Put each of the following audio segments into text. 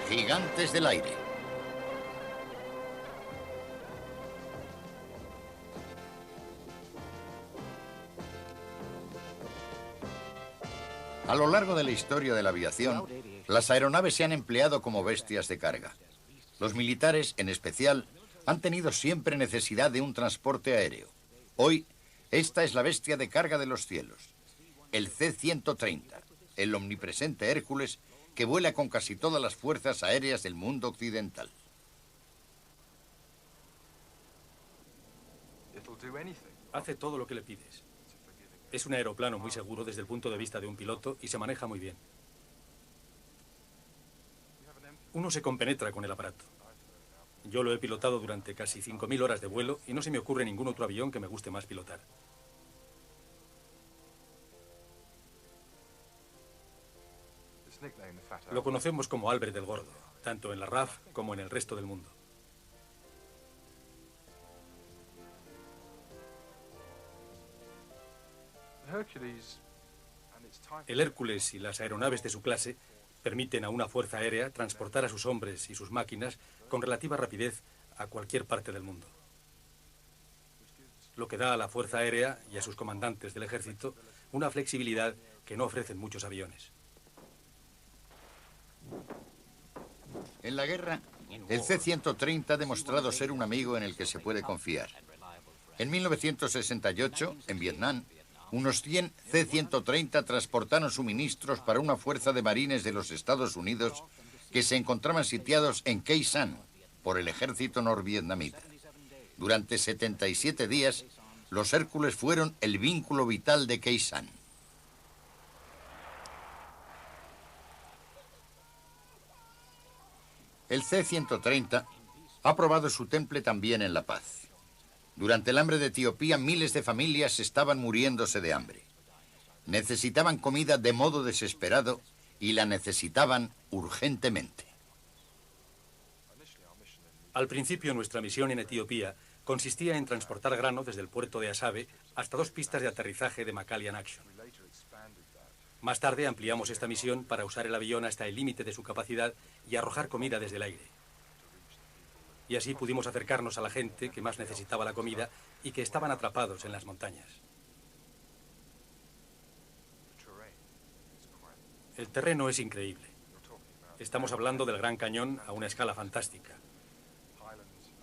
Gigantes del aire. A lo largo de la historia de la aviación, las aeronaves se han empleado como bestias de carga. Los militares, en especial, han tenido siempre necesidad de un transporte aéreo. Hoy, esta es la bestia de carga de los cielos, el C-130, el omnipresente Hércules que vuela con casi todas las fuerzas aéreas del mundo occidental. Hace todo lo que le pides. Es un aeroplano muy seguro desde el punto de vista de un piloto y se maneja muy bien. Uno se compenetra con el aparato. Yo lo he pilotado durante casi 5.000 horas de vuelo y no se me ocurre ningún otro avión que me guste más pilotar. Lo conocemos como Albert el Gordo, tanto en la RAF como en el resto del mundo. El Hércules y las aeronaves de su clase permiten a una fuerza aérea transportar a sus hombres y sus máquinas con relativa rapidez a cualquier parte del mundo. Lo que da a la fuerza aérea y a sus comandantes del ejército una flexibilidad que no ofrecen muchos aviones. En la guerra, el C-130 ha demostrado ser un amigo en el que se puede confiar. En 1968, en Vietnam, unos 100 C-130 transportaron suministros para una fuerza de marines de los Estados Unidos que se encontraban sitiados en Khe Sanh por el ejército norvietnamita. Durante 77 días, los Hércules fueron el vínculo vital de Khe Sanh. El C-130 ha probado su temple también en La Paz. Durante el hambre de Etiopía, miles de familias estaban muriéndose de hambre. Necesitaban comida de modo desesperado y la necesitaban urgentemente. Al principio, nuestra misión en Etiopía consistía en transportar grano desde el puerto de Asabe hasta 2 pistas de aterrizaje de McCallian Action. Más tarde ampliamos esta misión para usar el avión hasta el límite de su capacidad y arrojar comida desde el aire. Y así pudimos acercarnos a la gente que más necesitaba la comida y que estaban atrapados en las montañas. El terreno es increíble. Estamos hablando del Gran Cañón a una escala fantástica.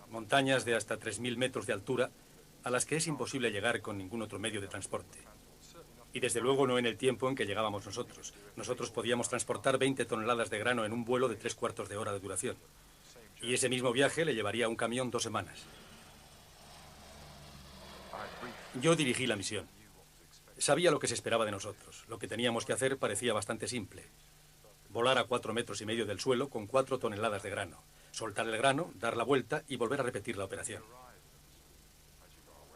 Montañas de hasta 3.000 metros de altura a las que es imposible llegar con ningún otro medio de transporte. Y desde luego no en el tiempo en que llegábamos nosotros. Nosotros podíamos transportar 20 toneladas de grano en un vuelo de 3/4 de hora de duración. Y ese mismo viaje le llevaría a un camión 2 semanas. Yo dirigí la misión. Sabía lo que se esperaba de nosotros. Lo que teníamos que hacer parecía bastante simple. Volar a 4,5 metros del suelo con 4 toneladas de grano. Soltar el grano, dar la vuelta y volver a repetir la operación.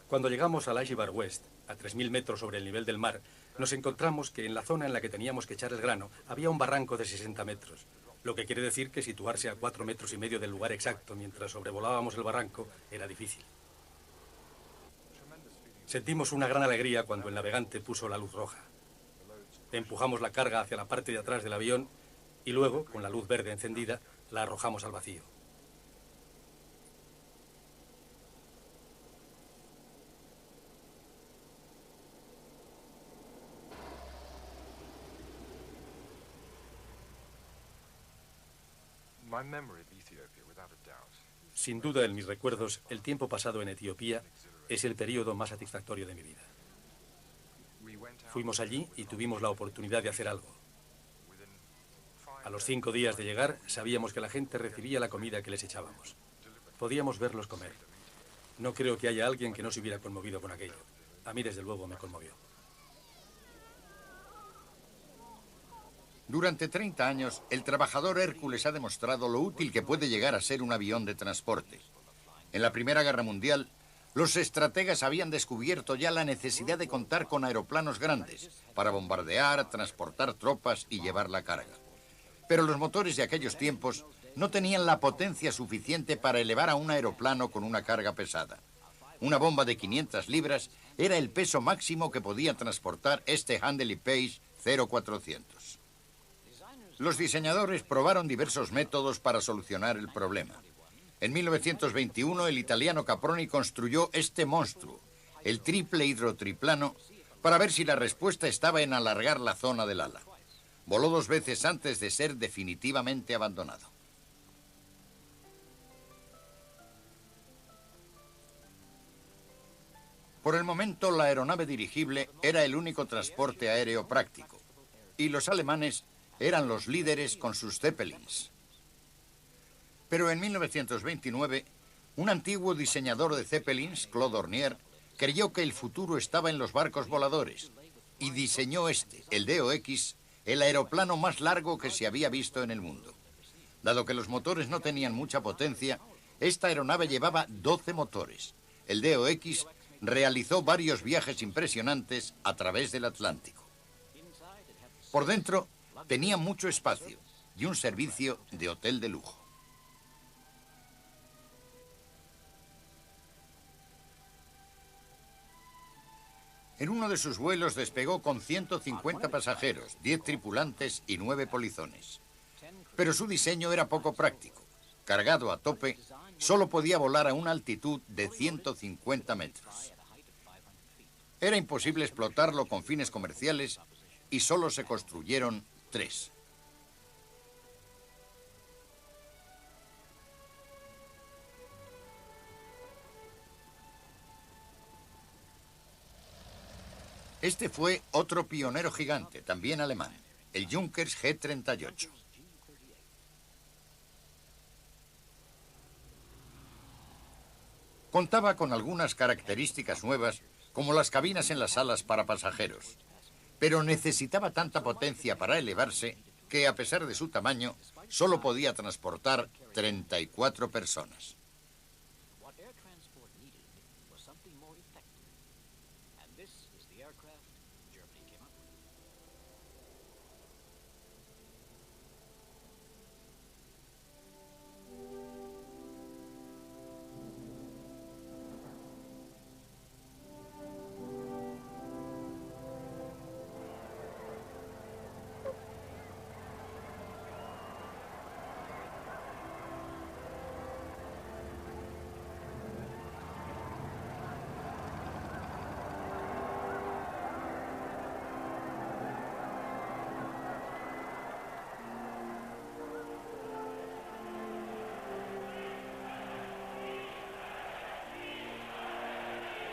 Cuando llegamos al Ashibar West, a 3.000 metros sobre el nivel del mar, nos encontramos que en la zona en la que teníamos que echar el grano había un barranco de 60 metros. Lo que quiere decir que situarse a 4,5 metros del lugar exacto mientras sobrevolábamos el barranco era difícil. Sentimos una gran alegría cuando el navegante puso la luz roja. Empujamos la carga hacia la parte de atrás del avión y luego, con la luz verde encendida, la arrojamos al vacío. Sin duda, en mis recuerdos, el tiempo pasado en Etiopía es el periodo más satisfactorio de mi vida. Fuimos allí y tuvimos la oportunidad de hacer algo. A los 5 días de llegar, sabíamos que la gente recibía la comida que les echábamos. Podíamos verlos comer. No creo que haya alguien que no se hubiera conmovido con aquello. A mí, desde luego, me conmovió. Durante 30 años, el trabajador Hércules ha demostrado lo útil que puede llegar a ser un avión de transporte. En la Primera Guerra Mundial, los estrategas habían descubierto ya la necesidad de contar con aeroplanos grandes para bombardear, transportar tropas y llevar la carga. Pero los motores de aquellos tiempos no tenían la potencia suficiente para elevar a un aeroplano con una carga pesada. Una bomba de 500 libras era el peso máximo que podía transportar este Handley Page 0400. Los diseñadores probaron diversos métodos para solucionar el problema. En 1921, el italiano Caproni construyó este monstruo, el triple hidrotriplano, para ver si la respuesta estaba en alargar la zona del ala. Voló 2 veces antes de ser definitivamente abandonado. Por el momento, la aeronave dirigible era el único transporte aéreo práctico, y los alemanes eran los líderes con sus Zeppelins. Pero en 1929, un antiguo diseñador de Zeppelins, Claude Dornier, creyó que el futuro estaba en los barcos voladores y diseñó este, el DOX, el aeroplano más largo que se había visto en el mundo. Dado que los motores no tenían mucha potencia, esta aeronave llevaba 12 motores. El DOX realizó varios viajes impresionantes a través del Atlántico. Por dentro tenía mucho espacio y un servicio de hotel de lujo. En uno de sus vuelos despegó con 150 pasajeros, 10 tripulantes y 9 polizones. Pero su diseño era poco práctico. Cargado a tope, solo podía volar a una altitud de 150 metros. Era imposible explotarlo con fines comerciales y solo se construyeron 3. Este fue otro pionero gigante, también alemán, el Junkers G-38. Contaba con algunas características nuevas, como las cabinas en las alas para pasajeros, pero necesitaba tanta potencia para elevarse que, a pesar de su tamaño, solo podía transportar 34 personas.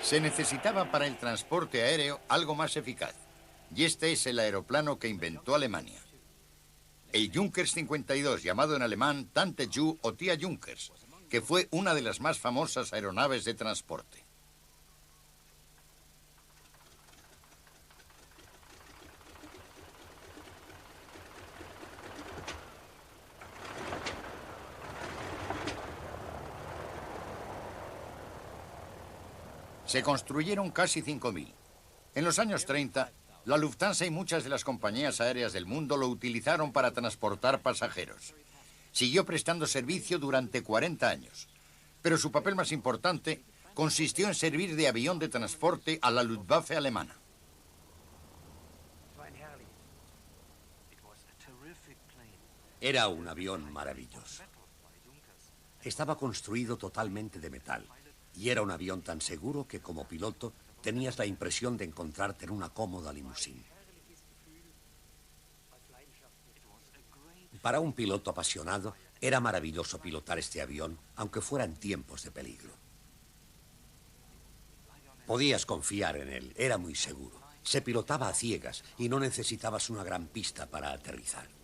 Se necesitaba para el transporte aéreo algo más eficaz, y este es el aeroplano que inventó Alemania. El Junkers 52, llamado en alemán Tante Ju o Tía Junkers, que fue una de las más famosas aeronaves de transporte. Se construyeron casi 5.000. En los años 30, la Lufthansa y muchas de las compañías aéreas del mundo lo utilizaron para transportar pasajeros. Siguió prestando servicio durante 40 años, pero su papel más importante consistió en servir de avión de transporte a la Luftwaffe alemana. Era un avión maravilloso. Estaba construido totalmente de metal. Y era un avión tan seguro que como piloto tenías la impresión de encontrarte en una cómoda limusina. Para un piloto apasionado, era maravilloso pilotar este avión, aunque fuera en tiempos de peligro. Podías confiar en él, era muy seguro. Se pilotaba a ciegas y no necesitabas una gran pista para aterrizar.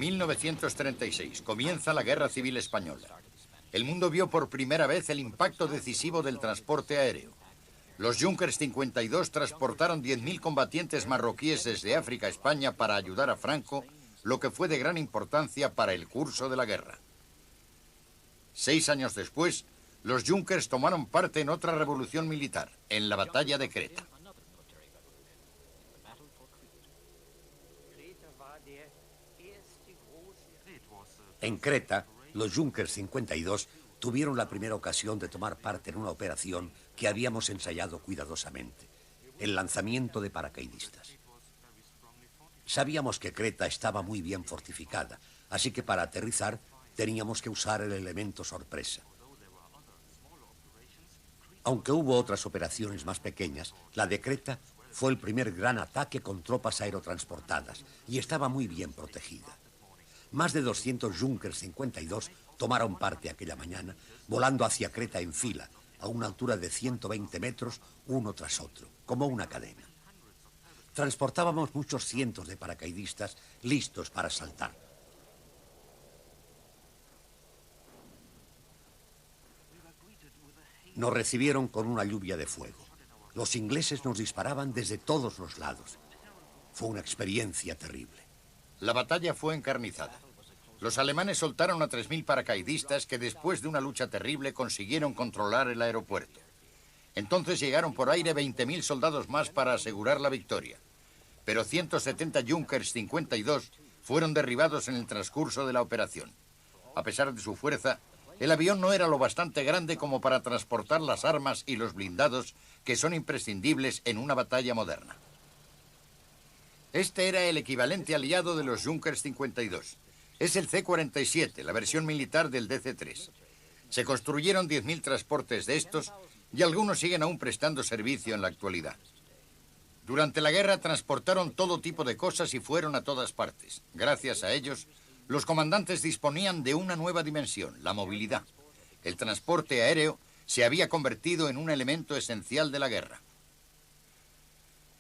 1936. Comienza la Guerra Civil Española. El mundo vio por primera vez el impacto decisivo del transporte aéreo. Los Junkers 52 transportaron 10.000 combatientes marroquíes desde África a España para ayudar a Franco, lo que fue de gran importancia para el curso de la guerra. 6 años después, los Junkers tomaron parte en otra revolución militar, en la batalla de Creta. En Creta, los Junkers 52 tuvieron la primera ocasión de tomar parte en una operación que habíamos ensayado cuidadosamente, el lanzamiento de paracaidistas. Sabíamos que Creta estaba muy bien fortificada, así que para aterrizar teníamos que usar el elemento sorpresa. Aunque hubo otras operaciones más pequeñas, la de Creta fue el primer gran ataque con tropas aerotransportadas y estaba muy bien protegida. Más de 200 Junkers 52 tomaron parte aquella mañana, volando hacia Creta en fila, a una altura de 120 metros, uno tras otro, como una cadena. Transportábamos muchos cientos de paracaidistas listos para saltar. Nos recibieron con una lluvia de fuego. Los ingleses nos disparaban desde todos los lados. Fue una experiencia terrible. La batalla fue encarnizada. Los alemanes soltaron a 3.000 paracaidistas que después de una lucha terrible consiguieron controlar el aeropuerto. Entonces llegaron por aire 20.000 soldados más para asegurar la victoria. Pero 170 Junkers 52 fueron derribados en el transcurso de la operación. A pesar de su fuerza, el avión no era lo bastante grande como para transportar las armas y los blindados que son imprescindibles en una batalla moderna. Este era el equivalente aliado de los Junkers 52. Es el C-47, la versión militar del DC-3. Se construyeron 10.000 transportes de estos y algunos siguen aún prestando servicio en la actualidad. Durante la guerra transportaron todo tipo de cosas y fueron a todas partes. Gracias a ellos, los comandantes disponían de una nueva dimensión, la movilidad. El transporte aéreo se había convertido en un elemento esencial de la guerra.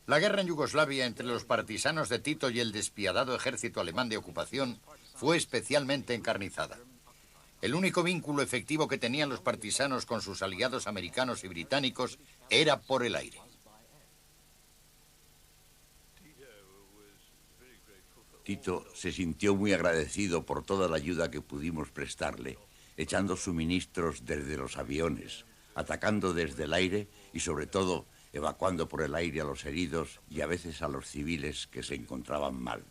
La guerra en Yugoslavia entre los partisanos de Tito y el despiadado ejército alemán de ocupación fue especialmente encarnizada. El único vínculo efectivo que tenían los partisanos con sus aliados americanos y británicos era por el aire. Tito se sintió muy agradecido por toda la ayuda que pudimos prestarle, echando suministros desde los aviones, atacando desde el aire y sobre todo evacuando por el aire a los heridos y a veces a los civiles que se encontraban mal.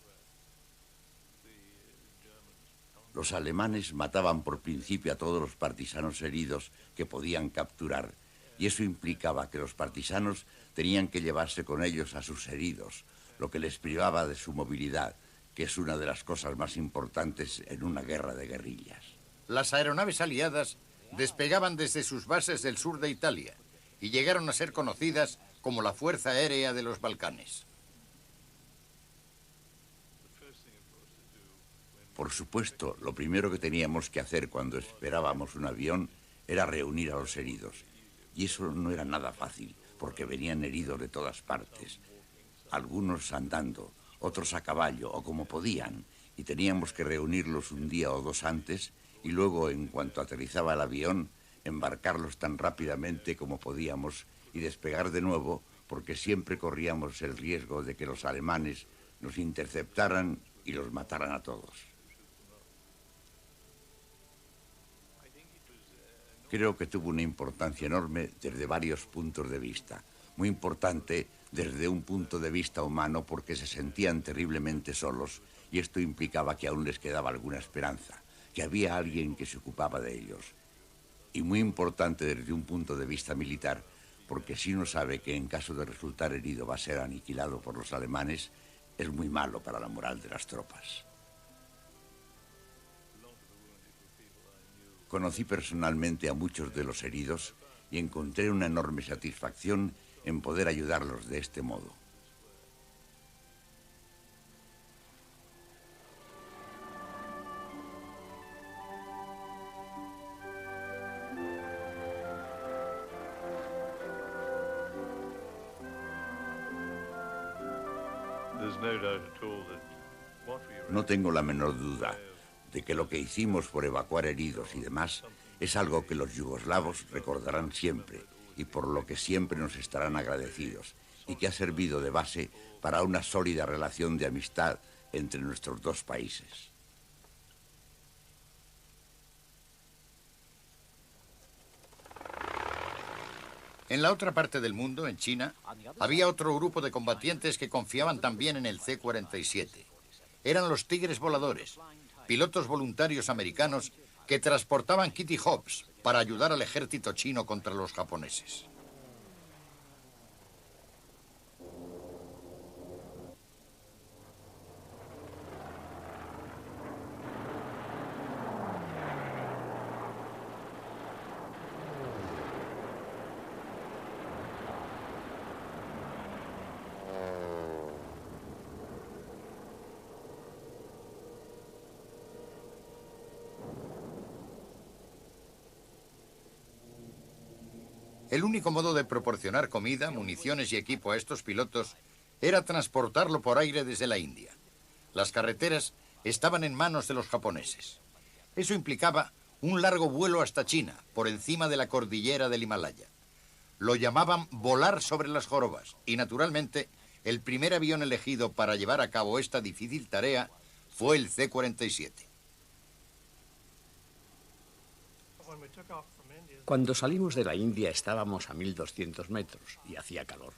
Los alemanes mataban por principio a todos los partisanos heridos que podían capturar, y eso implicaba que los partisanos tenían que llevarse con ellos a sus heridos, lo que les privaba de su movilidad, que es una de las cosas más importantes en una guerra de guerrillas. Las aeronaves aliadas despegaban desde sus bases del sur de Italia y llegaron a ser conocidas como la Fuerza Aérea de los Balcanes. Por supuesto, lo primero que teníamos que hacer cuando esperábamos un avión era reunir a los heridos. Y eso no era nada fácil, porque venían heridos de todas partes. Algunos andando, otros a caballo o como podían, y teníamos que reunirlos un día o dos antes y luego, en cuanto aterrizaba el avión, embarcarlos tan rápidamente como podíamos y despegar de nuevo, porque siempre corríamos el riesgo de que los alemanes nos interceptaran y los mataran a todos. Creo que tuvo una importancia enorme desde varios puntos de vista. Muy importante desde un punto de vista humano porque se sentían terriblemente solos y esto implicaba que aún les quedaba alguna esperanza, que había alguien que se ocupaba de ellos. Y muy importante desde un punto de vista militar porque si uno sabe que en caso de resultar herido va a ser aniquilado por los alemanes, es muy malo para la moral de las tropas. Conocí personalmente a muchos de los heridos y encontré una enorme satisfacción en poder ayudarlos de este modo. There's no doubt at all that No tengo la menor duda de que lo que hicimos por evacuar heridos y demás es algo que los yugoslavos recordarán siempre y por lo que siempre nos estarán agradecidos, y que ha servido de base para una sólida relación de amistad entre nuestros dos países. En la otra parte del mundo, en China, había otro grupo de combatientes que confiaban también en el C-47. Eran los Tigres Voladores, pilotos voluntarios americanos que transportaban Kitty Hawks para ayudar al ejército chino contra los japoneses. El único modo de proporcionar comida, municiones y equipo a estos pilotos era transportarlo por aire desde la India. Las carreteras estaban en manos de los japoneses. Eso implicaba un largo vuelo hasta China, por encima de la cordillera del Himalaya. Lo llamaban volar sobre las jorobas y, naturalmente, el primer avión elegido para llevar a cabo esta difícil tarea fue el C-47. Cuando salimos de la India estábamos a 1200 metros y hacía calor.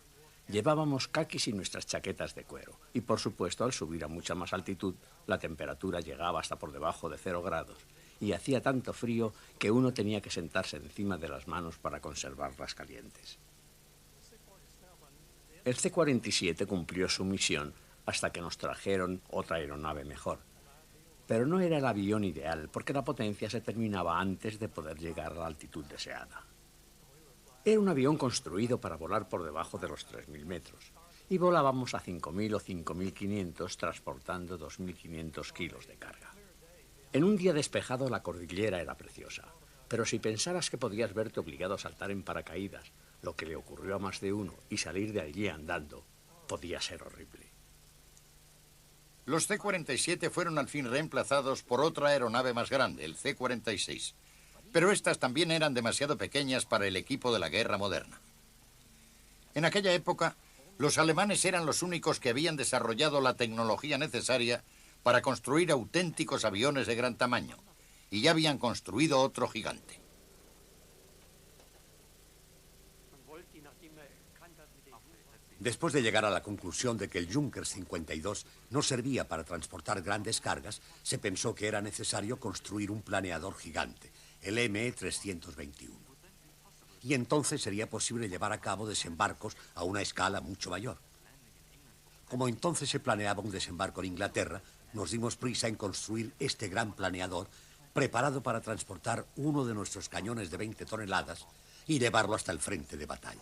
Llevábamos caquis y nuestras chaquetas de cuero. Y por supuesto, al subir a mucha más altitud, la temperatura llegaba hasta por debajo de 0 grados. Y hacía tanto frío que uno tenía que sentarse encima de las manos para conservarlas calientes. El C-47 cumplió su misión hasta que nos trajeron otra aeronave mejor. Pero no era el avión ideal, porque la potencia se terminaba antes de poder llegar a la altitud deseada. Era un avión construido para volar por debajo de los 3000 metros, y volábamos a 5000 o 5500 transportando 2500 kilos de carga. En un día despejado la cordillera era preciosa, pero si pensaras que podías verte obligado a saltar en paracaídas, lo que le ocurrió a más de uno, y salir de allí andando, podía ser horrible. Los C-47 fueron al fin reemplazados por otra aeronave más grande, el C-46. Pero estas también eran demasiado pequeñas para el equipo de la guerra moderna. En aquella época, los alemanes eran los únicos que habían desarrollado la tecnología necesaria para construir auténticos aviones de gran tamaño, y ya habían construido otro gigante. Después de llegar a la conclusión de que el Junkers 52 no servía para transportar grandes cargas, se pensó que era necesario construir un planeador gigante, el ME-321. Y entonces sería posible llevar a cabo desembarcos a una escala mucho mayor. Como entonces se planeaba un desembarco en Inglaterra, nos dimos prisa en construir este gran planeador preparado para transportar uno de nuestros cañones de 20 toneladas y llevarlo hasta el frente de batalla.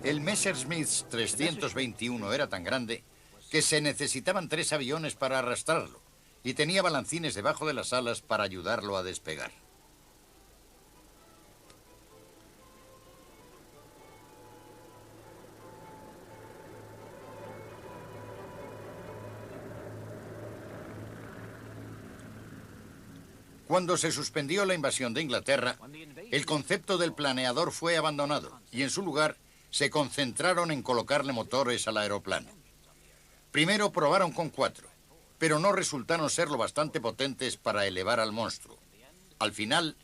El Messerschmitt 321 era tan grande que se necesitaban 3 aviones para arrastrarlo y tenía balancines debajo de las alas para ayudarlo a despegar. Cuando se suspendió la invasión de Inglaterra, el concepto del planeador fue abandonado y en su lugar se concentraron en colocarle motores al aeroplano. Primero probaron con 4, pero no resultaron ser lo bastante potentes para elevar al monstruo. Al final,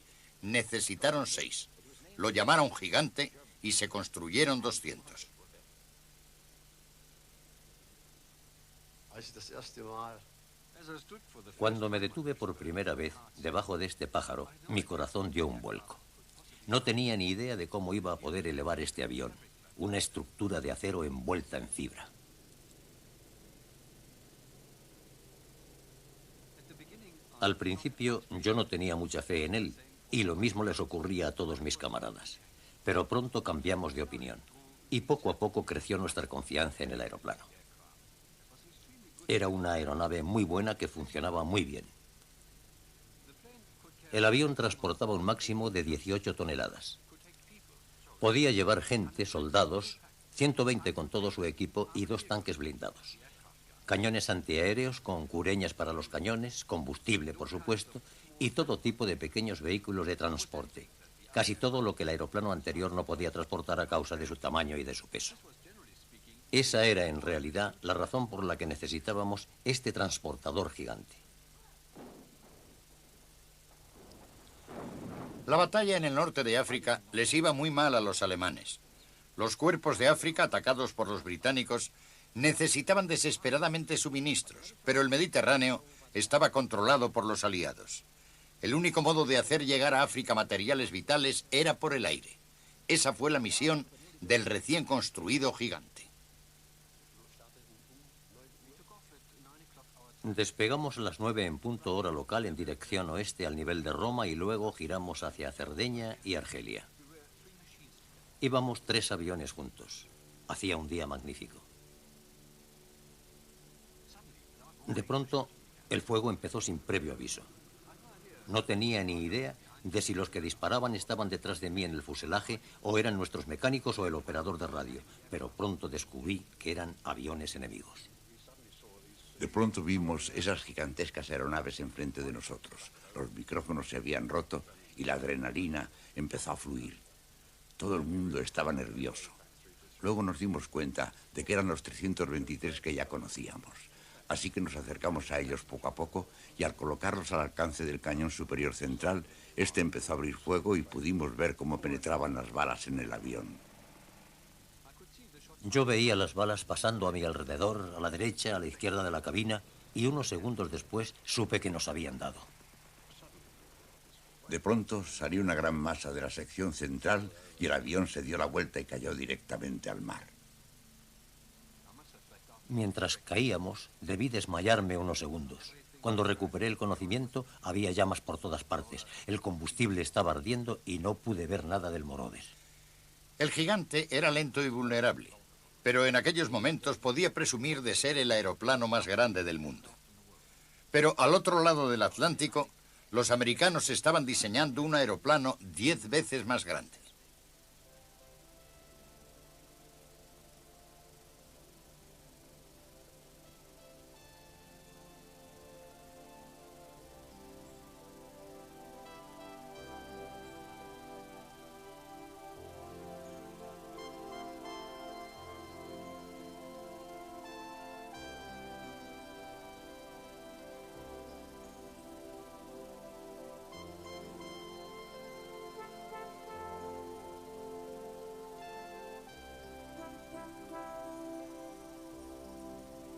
necesitaron 6. Lo llamaron Gigante y se construyeron 200. Cuando me detuve por primera vez debajo de este pájaro, mi corazón dio un vuelco. No tenía ni idea de cómo iba a poder elevar este avión, una estructura de acero envuelta en fibra. Al principio yo no tenía mucha fe en él, y lo mismo les ocurría a todos mis camaradas. Pero pronto cambiamos de opinión, y poco a poco creció nuestra confianza en el aeroplano. Era una aeronave muy buena que funcionaba muy bien. El avión transportaba un máximo de 18 toneladas. Podía llevar gente, soldados, 120 con todo su equipo y 2 tanques blindados. Cañones antiaéreos con cureñas para los cañones, combustible, por supuesto, y todo tipo de pequeños vehículos de transporte. Casi todo lo que el aeroplano anterior no podía transportar a causa de su tamaño y de su peso. Esa era, en realidad, la razón por la que necesitábamos este transportador gigante. La batalla en el norte de África les iba muy mal a los alemanes. Los cuerpos de África, atacados por los británicos, necesitaban desesperadamente suministros, pero el Mediterráneo estaba controlado por los aliados. El único modo de hacer llegar a África materiales vitales era por el aire. Esa fue la misión del recién construido gigante. Despegamos a las 9 en punto hora local en dirección oeste al nivel de Roma y luego giramos hacia Cerdeña y Argelia. Íbamos 3 aviones juntos. Hacía un día magnífico. De pronto, el fuego empezó sin previo aviso. No tenía ni idea de si los que disparaban estaban detrás de mí en el fuselaje o eran nuestros mecánicos o el operador de radio, pero pronto descubrí que eran aviones enemigos. De pronto vimos esas gigantescas aeronaves enfrente de nosotros. Los micrófonos se habían roto y la adrenalina empezó a fluir. Todo el mundo estaba nervioso. Luego nos dimos cuenta de que eran los 323 que ya conocíamos. Así que nos acercamos a ellos poco a poco y al colocarlos al alcance del cañón superior central, este empezó a abrir fuego y pudimos ver cómo penetraban las balas en el avión. Yo veía las balas pasando a mi alrededor, a la derecha, a la izquierda de la cabina, y unos segundos después supe que nos habían dado. De pronto salió una gran masa de la sección central y el avión se dio la vuelta y cayó directamente al mar. Mientras caíamos, debí desmayarme unos segundos. Cuando recuperé el conocimiento, había llamas por todas partes. El combustible estaba ardiendo y no pude ver nada del Moroder. El gigante era lento y vulnerable, pero en aquellos momentos podía presumir de ser el aeroplano más grande del mundo. Pero al otro lado del Atlántico, los americanos estaban diseñando un aeroplano 10 veces más grande.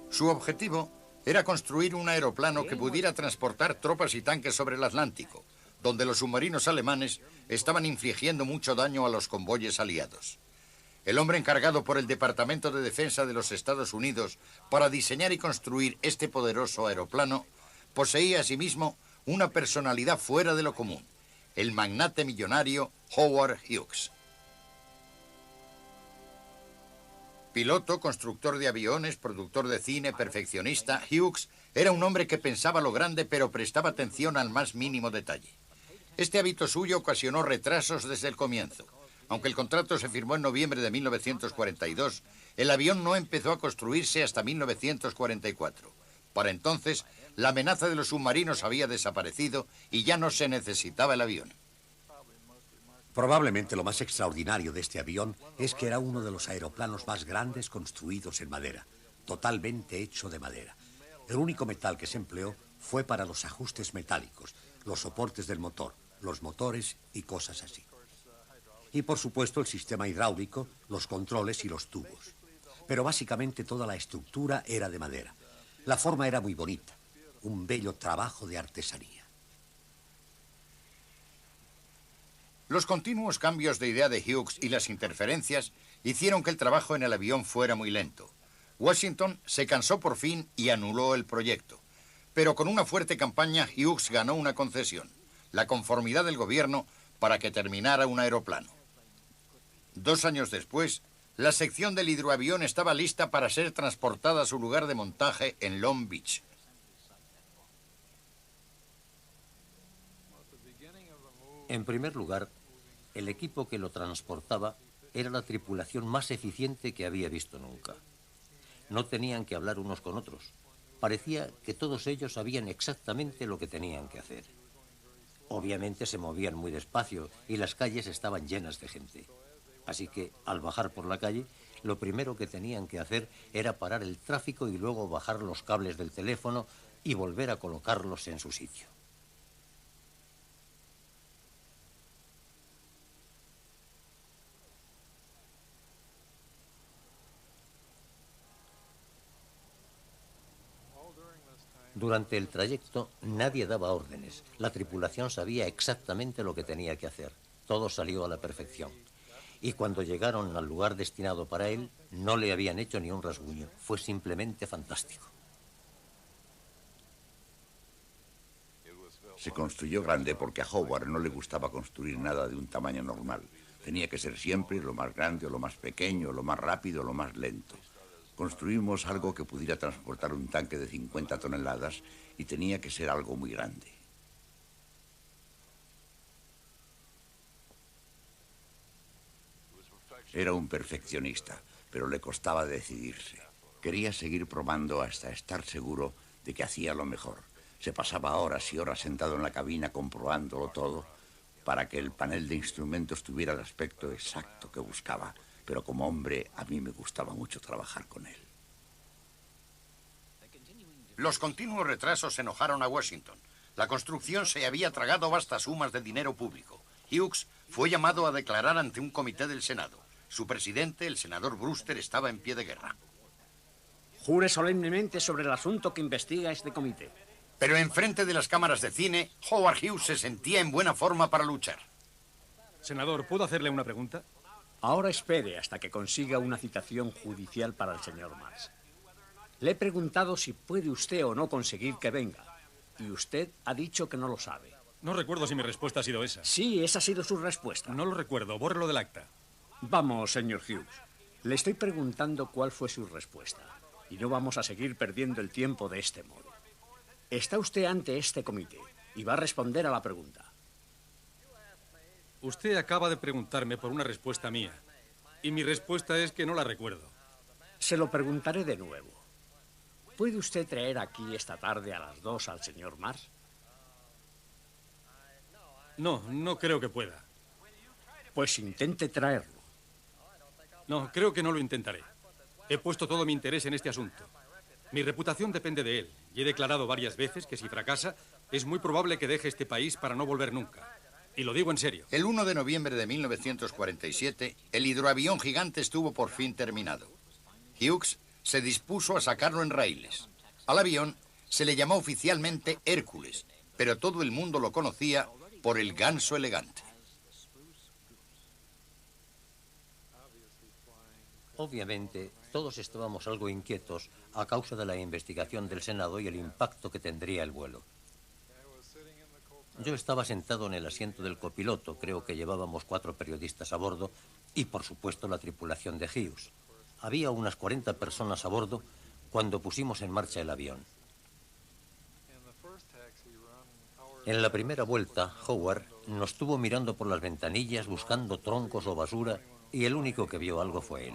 Su objetivo era construir un aeroplano que pudiera transportar tropas y tanques sobre el Atlántico, donde los submarinos alemanes estaban infligiendo mucho daño a los convoyes aliados. El hombre encargado por el Departamento de Defensa de los Estados Unidos para diseñar y construir este poderoso aeroplano poseía asimismo una personalidad fuera de lo común, el magnate millonario Howard Hughes. Piloto, constructor de aviones, productor de cine, perfeccionista, Hughes era un hombre que pensaba lo grande pero prestaba atención al más mínimo detalle. Este hábito suyo ocasionó retrasos desde el comienzo. Aunque el contrato se firmó en noviembre de 1942, el avión no empezó a construirse hasta 1944. Para entonces, la amenaza de los submarinos había desaparecido y ya no se necesitaba el avión. Probablemente lo más extraordinario de este avión es que era uno de los aeroplanos más grandes construidos en madera, totalmente hecho de madera. El único metal que se empleó fue para los ajustes metálicos, los soportes del motor, los motores y cosas así. Y por supuesto el sistema hidráulico, los controles y los tubos. Pero básicamente toda la estructura era de madera. La forma era muy bonita, un bello trabajo de artesanía. Los continuos cambios de idea de Hughes y las interferencias hicieron que el trabajo en el avión fuera muy lento. Washington se cansó por fin y anuló el proyecto. Pero con una fuerte campaña, Hughes ganó una concesión: la conformidad del gobierno para que terminara un aeroplano. 2 años después, la sección del hidroavión estaba lista para ser transportada a su lugar de montaje en Long Beach. En primer lugar, el equipo que lo transportaba era la tripulación más eficiente que había visto nunca. No tenían que hablar unos con otros. Parecía que todos ellos sabían exactamente lo que tenían que hacer. Obviamente se movían muy despacio y las calles estaban llenas de gente. Así que, al bajar por la calle, lo primero que tenían que hacer era parar el tráfico y luego bajar los cables del teléfono y volver a colocarlos en su sitio. Durante el trayecto nadie daba órdenes. La tripulación sabía exactamente lo que tenía que hacer. Todo salió a la perfección. Y cuando llegaron al lugar destinado para él, no le habían hecho ni un rasguño. Fue simplemente fantástico. Se construyó grande porque a Howard no le gustaba construir nada de un tamaño normal. Tenía que ser siempre lo más grande o lo más pequeño, lo más rápido o lo más lento. Construimos algo que pudiera transportar un tanque de 50 toneladas y tenía que ser algo muy grande. Era un perfeccionista, pero le costaba decidirse. Quería seguir probando hasta estar seguro de que hacía lo mejor. Se pasaba horas y horas sentado en la cabina comprobándolo todo para que el panel de instrumentos tuviera el aspecto exacto que buscaba. Pero como hombre, a mí me gustaba mucho trabajar con él. Los continuos retrasos enojaron a Washington. La construcción se había tragado vastas sumas de dinero público. Hughes fue llamado a declarar ante un comité del Senado. Su presidente, el senador Brewster, estaba en pie de guerra. Jure solemnemente sobre el asunto que investiga este comité. Pero enfrente de las cámaras de cine, Howard Hughes se sentía en buena forma para luchar. Senador, ¿puedo hacerle una pregunta? Ahora espere hasta que consiga una citación judicial para el señor Mars. Le he preguntado si puede usted o no conseguir que venga. Y usted ha dicho que no lo sabe. No recuerdo si mi respuesta ha sido esa. Sí, esa ha sido su respuesta. No lo recuerdo. Bórrelo del acta. Vamos, señor Hughes. Le estoy preguntando cuál fue su respuesta. Y no vamos a seguir perdiendo el tiempo de este modo. Está usted ante este comité y va a responder a la pregunta. Usted acaba de preguntarme por una respuesta mía. Y mi respuesta es que no la recuerdo. Se lo preguntaré de nuevo. ¿Puede usted traer aquí esta tarde a las 2 al señor Mars? No, no creo que pueda. Pues intente traerlo. No, creo que no lo intentaré. He puesto todo mi interés en este asunto. Mi reputación depende de él y he declarado varias veces que si fracasa, es muy probable que deje este país para no volver nunca. Y lo digo en serio. El 1 de noviembre de 1947, el hidroavión gigante estuvo por fin terminado. Hughes se dispuso a sacarlo en raíles. Al avión se le llamó oficialmente Hércules, pero todo el mundo lo conocía por el Ganso Elegante. Obviamente, todos estábamos algo inquietos a causa de la investigación del Senado y el impacto que tendría el vuelo. Yo estaba sentado en el asiento del copiloto, creo que llevábamos 4 periodistas a bordo y, por supuesto, la tripulación de Hughes. Había unas 40 personas a bordo cuando pusimos en marcha el avión. En la primera vuelta, Howard nos estuvo mirando por las ventanillas buscando troncos o basura y el único que vio algo fue él.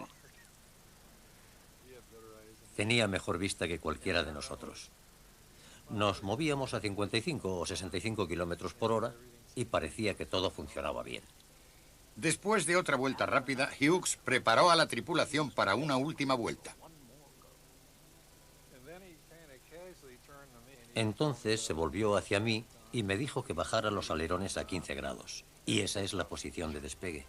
Tenía mejor vista que cualquiera de nosotros. Nos movíamos a 55 o 65 kilómetros por hora y parecía que todo funcionaba bien. Después de otra vuelta rápida, Hughes preparó a la tripulación para una última vuelta. Entonces se volvió hacia mí y me dijo que bajara los alerones a 15 grados. Y esa es la posición de despegue.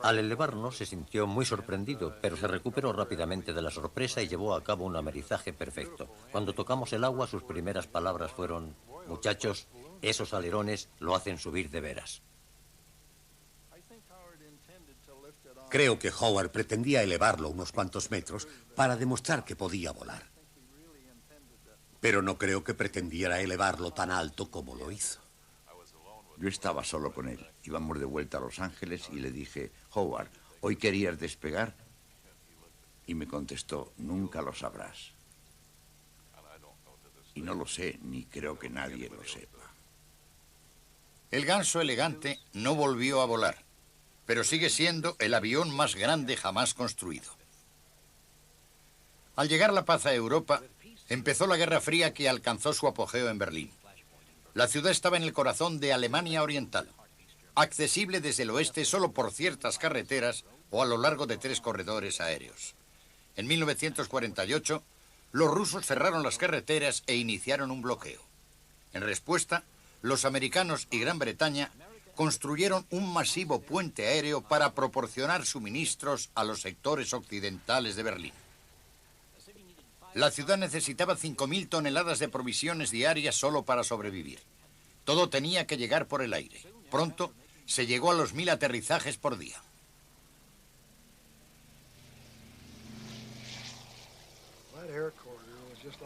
Al elevarnos se sintió muy sorprendido, pero se recuperó rápidamente de la sorpresa y llevó a cabo un amerizaje perfecto. Cuando tocamos el agua, sus primeras palabras fueron: muchachos, esos alerones lo hacen subir de veras. Creo que Howard pretendía elevarlo unos cuantos metros para demostrar que podía volar. Pero no creo que pretendiera elevarlo tan alto como lo hizo. Yo estaba solo con él. Íbamos de vuelta a Los Ángeles y le dije: Howard, ¿hoy querías despegar? Y me contestó: nunca lo sabrás. Y no lo sé, ni creo que nadie lo sepa. El Ganso elegante no volvió a volar, pero sigue siendo el avión más grande jamás construido. Al llegar la paz a Europa, empezó la Guerra Fría, que alcanzó su apogeo en Berlín. La ciudad estaba en el corazón de Alemania Oriental, accesible desde el oeste solo por ciertas carreteras o a lo largo de 3 corredores aéreos. En 1948, los rusos cerraron las carreteras e iniciaron un bloqueo. En respuesta, los americanos y Gran Bretaña construyeron un masivo puente aéreo para proporcionar suministros a los sectores occidentales de Berlín. La ciudad necesitaba 5.000 toneladas de provisiones diarias solo para sobrevivir. Todo tenía que llegar por el aire. Pronto se llegó a los 1.000 aterrizajes por día.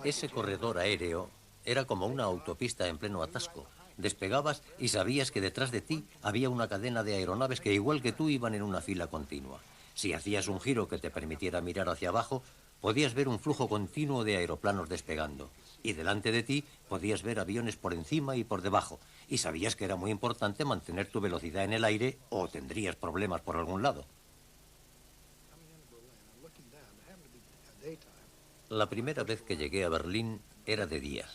Ese corredor aéreo era como una autopista en pleno atasco. Despegabas y sabías que detrás de ti había una cadena de aeronaves que, igual que tú, iban en una fila continua. Si hacías un giro que te permitiera mirar hacia abajo, podías ver un flujo continuo de aeroplanos despegando. Y delante de ti podías ver aviones por encima y por debajo. Y sabías que era muy importante mantener tu velocidad en el aire o tendrías problemas por algún lado. La primera vez que llegué a Berlín era de día.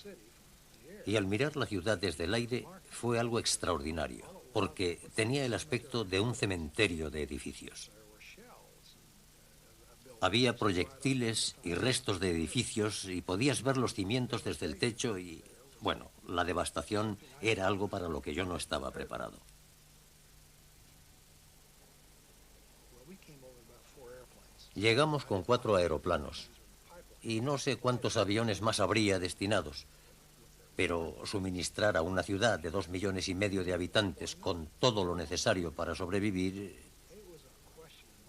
Y al mirar la ciudad desde el aire fue algo extraordinario, porque tenía el aspecto de un cementerio de edificios. Había proyectiles y restos de edificios y podías ver los cimientos desde el techo y, bueno, la devastación era algo para lo que yo no estaba preparado. Llegamos con 4 aeroplanos y no sé cuántos aviones más habría destinados, pero suministrar a una ciudad de 2,5 millones de habitantes con todo lo necesario para sobrevivir,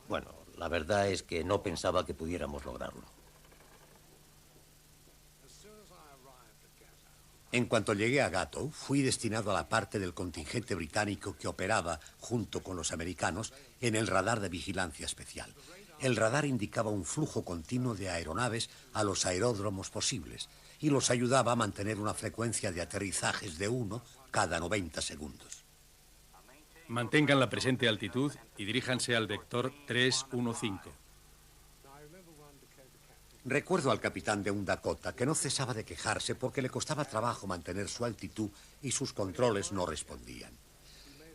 bueno, la verdad es que no pensaba que pudiéramos lograrlo. En cuanto llegué a Gatow, fui destinado a la parte del contingente británico que operaba, junto con los americanos, en el radar de vigilancia especial. El radar indicaba un flujo continuo de aeronaves a los aeródromos posibles y los ayudaba a mantener una frecuencia de aterrizajes de 1 cada 90 segundos. Mantengan la presente altitud y diríjanse al vector 315. Recuerdo al capitán de un Dakota que no cesaba de quejarse porque le costaba trabajo mantener su altitud y sus controles no respondían.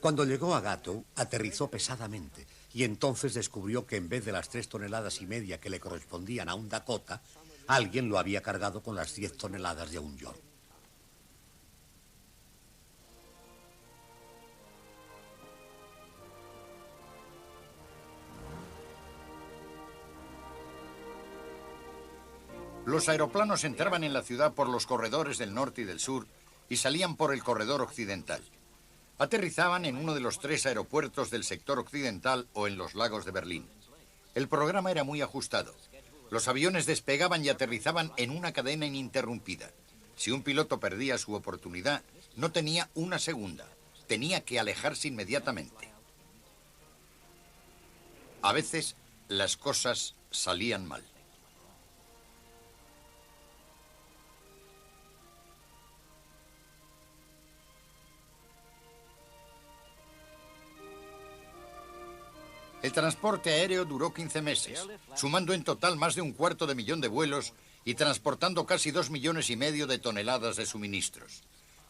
Cuando llegó a Gatow, aterrizó pesadamente y entonces descubrió que en vez de las 3,5 toneladas que le correspondían a un Dakota, alguien lo había cargado con las 10 toneladas de un York. Los aeroplanos entraban en la ciudad por los corredores del norte y del sur y salían por el corredor occidental. Aterrizaban en uno de los 3 aeropuertos del sector occidental o en los lagos de Berlín. El programa era muy ajustado. Los aviones despegaban y aterrizaban en una cadena ininterrumpida. Si un piloto perdía su oportunidad, no tenía una segunda. Tenía que alejarse inmediatamente. A veces, las cosas salían mal. El transporte aéreo duró 15 meses, sumando en total más de 250,000 de vuelos y transportando casi 2,5 millones de toneladas de suministros.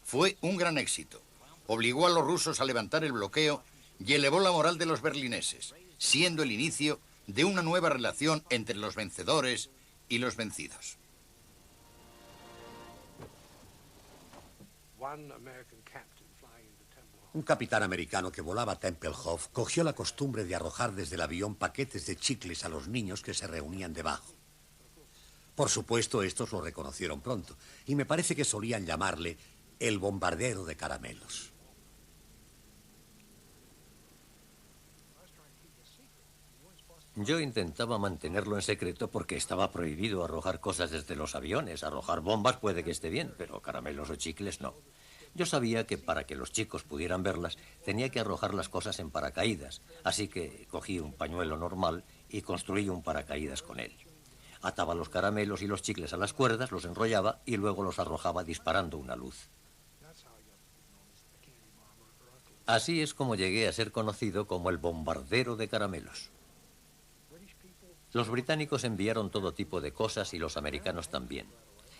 Fue un gran éxito. Obligó a los rusos a levantar el bloqueo y elevó la moral de los berlineses, siendo el inicio de una nueva relación entre los vencedores y los vencidos. Un capitán americano que volaba a Tempelhof cogió la costumbre de arrojar desde el avión paquetes de chicles a los niños que se reunían debajo. Por supuesto, estos lo reconocieron pronto, y me parece que solían llamarle el bombardero de caramelos. Yo intentaba mantenerlo en secreto porque estaba prohibido arrojar cosas desde los aviones. Arrojar bombas puede que esté bien, pero caramelos o chicles no. Yo sabía que para que los chicos pudieran verlas, tenía que arrojar las cosas en paracaídas, así que cogí un pañuelo normal y construí un paracaídas con él. Ataba los caramelos y los chicles a las cuerdas, los enrollaba y luego los arrojaba disparando una luz. Así es como llegué a ser conocido como el bombardero de caramelos. Los británicos enviaron todo tipo de cosas y los americanos también.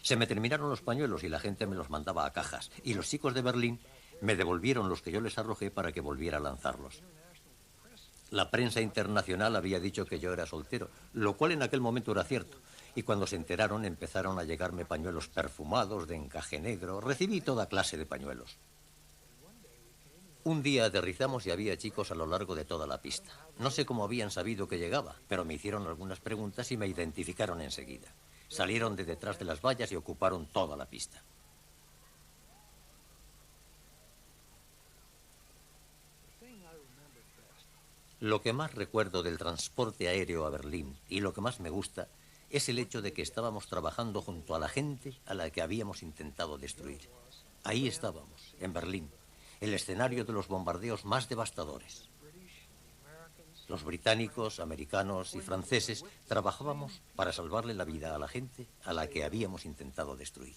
Se me terminaron los pañuelos y la gente me los mandaba a cajas. Y los chicos de Berlín me devolvieron los que yo les arrojé para que volviera a lanzarlos. La prensa internacional había dicho que yo era soltero, lo cual en aquel momento era cierto. Y cuando se enteraron empezaron a llegarme pañuelos perfumados, de encaje negro. Recibí toda clase de pañuelos. Un día aterrizamos y había chicos a lo largo de toda la pista. No sé cómo habían sabido que llegaba, pero me hicieron algunas preguntas y me identificaron enseguida. Salieron de detrás de las vallas y ocuparon toda la pista. Lo que más recuerdo del transporte aéreo a Berlín y lo que más me gusta es el hecho de que estábamos trabajando junto a la gente a la que habíamos intentado destruir. Ahí estábamos, en Berlín, el escenario de los bombardeos más devastadores. Los británicos, americanos y franceses trabajábamos para salvarle la vida a la gente a la que habíamos intentado destruir.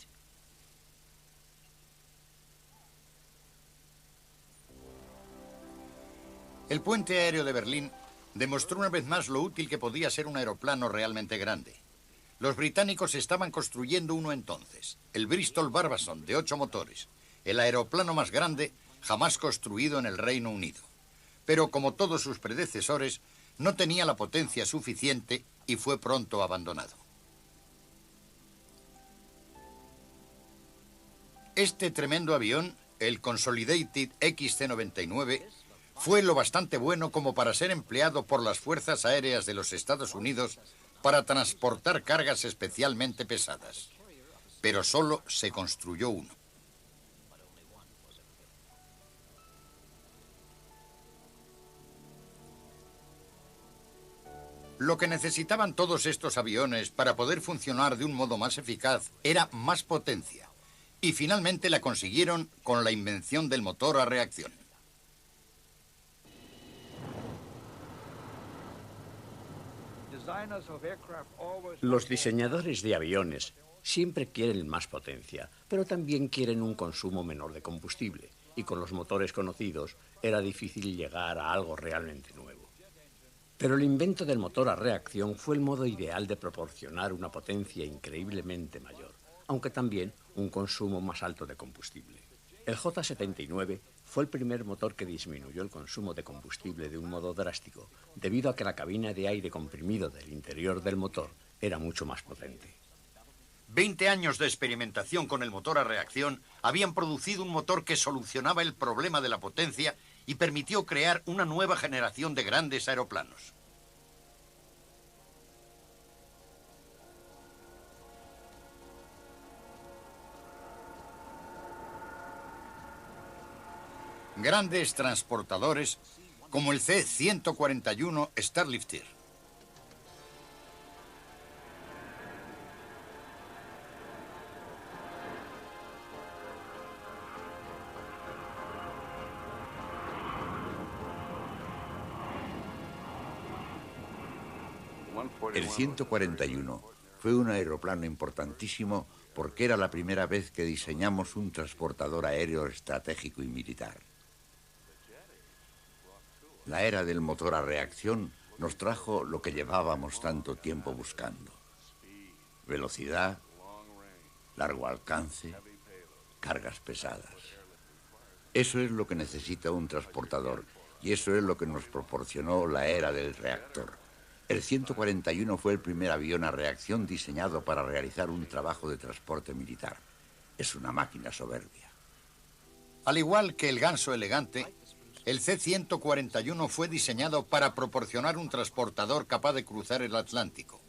El puente aéreo de Berlín demostró una vez más lo útil que podía ser un aeroplano realmente grande. Los británicos estaban construyendo uno entonces, el Bristol Barbazon, de 8 motores, el aeroplano más grande jamás construido en el Reino Unido. Pero como todos sus predecesores, no tenía la potencia suficiente y fue pronto abandonado. Este tremendo avión, el Consolidated XC-99, fue lo bastante bueno como para ser empleado por las Fuerzas Aéreas de los Estados Unidos para transportar cargas especialmente pesadas. Pero solo se construyó uno. Lo que necesitaban todos estos aviones para poder funcionar de un modo más eficaz era más potencia. Y finalmente la consiguieron con la invención del motor a reacción. Los diseñadores de aviones siempre quieren más potencia, pero también quieren un consumo menor de combustible. Y con los motores conocidos era difícil llegar a algo realmente nuevo. Pero el invento del motor a reacción fue el modo ideal de proporcionar una potencia increíblemente mayor, aunque también un consumo más alto de combustible. El J-79 fue el primer motor que disminuyó el consumo de combustible de un modo drástico, debido a que la cabina de aire comprimido del interior del motor era mucho más potente. 20 años de experimentación con el motor a reacción habían producido un motor que solucionaba el problema de la potencia y permitió crear una nueva generación de grandes aeroplanos. Grandes transportadores como el C-141 Starlifter. El 141 fue un aeroplano importantísimo porque era la primera vez que diseñamos un transportador aéreo estratégico y militar. La era del motor a reacción nos trajo lo que llevábamos tanto tiempo buscando. Velocidad, largo alcance, cargas pesadas. Eso es lo que necesita un transportador y eso es lo que nos proporcionó la era del reactor. El 141 fue el primer avión a reacción diseñado para realizar un trabajo de transporte militar. Es una máquina soberbia. Al igual que el Ganso elegante, el C-141 fue diseñado para proporcionar un transportador capaz de cruzar el Atlántico.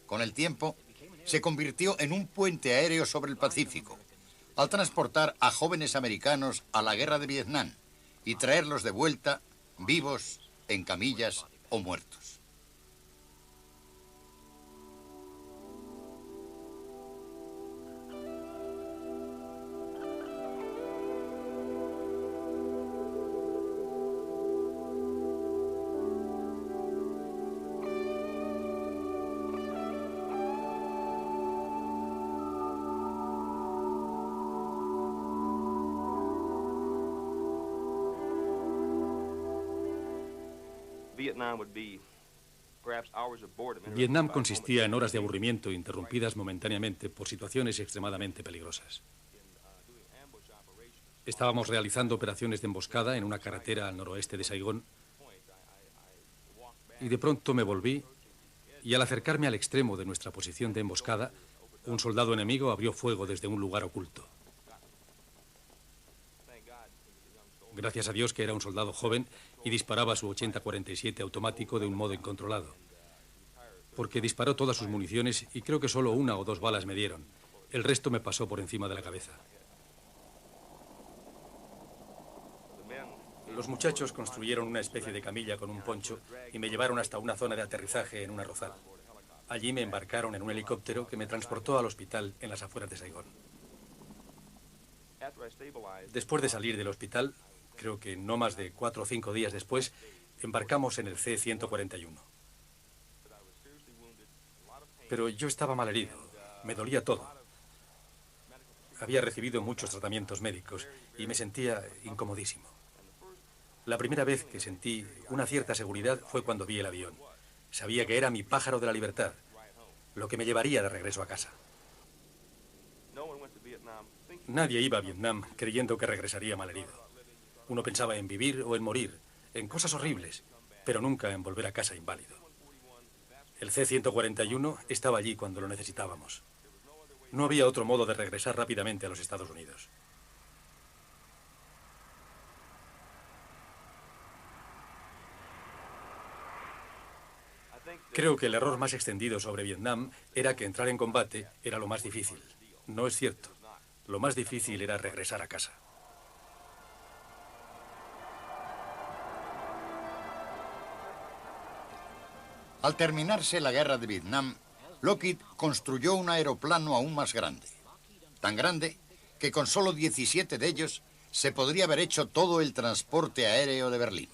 Con el tiempo, se convirtió en un puente aéreo sobre el Pacífico, al transportar a jóvenes americanos a la guerra de Vietnam y traerlos de vuelta, vivos, en camillas o muertos. Vietnam consistía en horas de aburrimiento interrumpidas momentáneamente por situaciones extremadamente peligrosas. Estábamos realizando operaciones de emboscada en una carretera al noroeste de Saigón y de pronto me volví y al acercarme al extremo de nuestra posición de emboscada, un soldado enemigo abrió fuego desde un lugar oculto. Gracias a Dios que era un soldado joven y disparaba su 80-47 automático de un modo incontrolado. Porque disparó todas sus municiones y creo que solo 1 o 2 balas me dieron. El resto me pasó por encima de la cabeza. Los muchachos construyeron una especie de camilla con un poncho y me llevaron hasta una zona de aterrizaje en un arrozal. Allí me embarcaron en un helicóptero que me transportó al hospital en las afueras de Saigón. Después de salir del hospital, creo que no más de 4 o 5 días después, embarcamos en el C-141. Pero yo estaba malherido, me dolía todo. Había recibido muchos tratamientos médicos y me sentía incomodísimo. La primera vez que sentí una cierta seguridad fue cuando vi el avión. Sabía que era mi pájaro de la libertad, lo que me llevaría de regreso a casa. Nadie iba a Vietnam creyendo que regresaría malherido. Uno pensaba en vivir o en morir, en cosas horribles, pero nunca en volver a casa inválido. El C-141 estaba allí cuando lo necesitábamos. No había otro modo de regresar rápidamente a los Estados Unidos. Creo que el error más extendido sobre Vietnam era que entrar en combate era lo más difícil. No es cierto. Lo más difícil era regresar a casa. Al terminarse la guerra de Vietnam, Lockheed construyó un aeroplano aún más grande. Tan grande que con solo 17 de ellos se podría haber hecho todo el transporte aéreo de Berlín.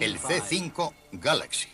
El C-5 Galaxy.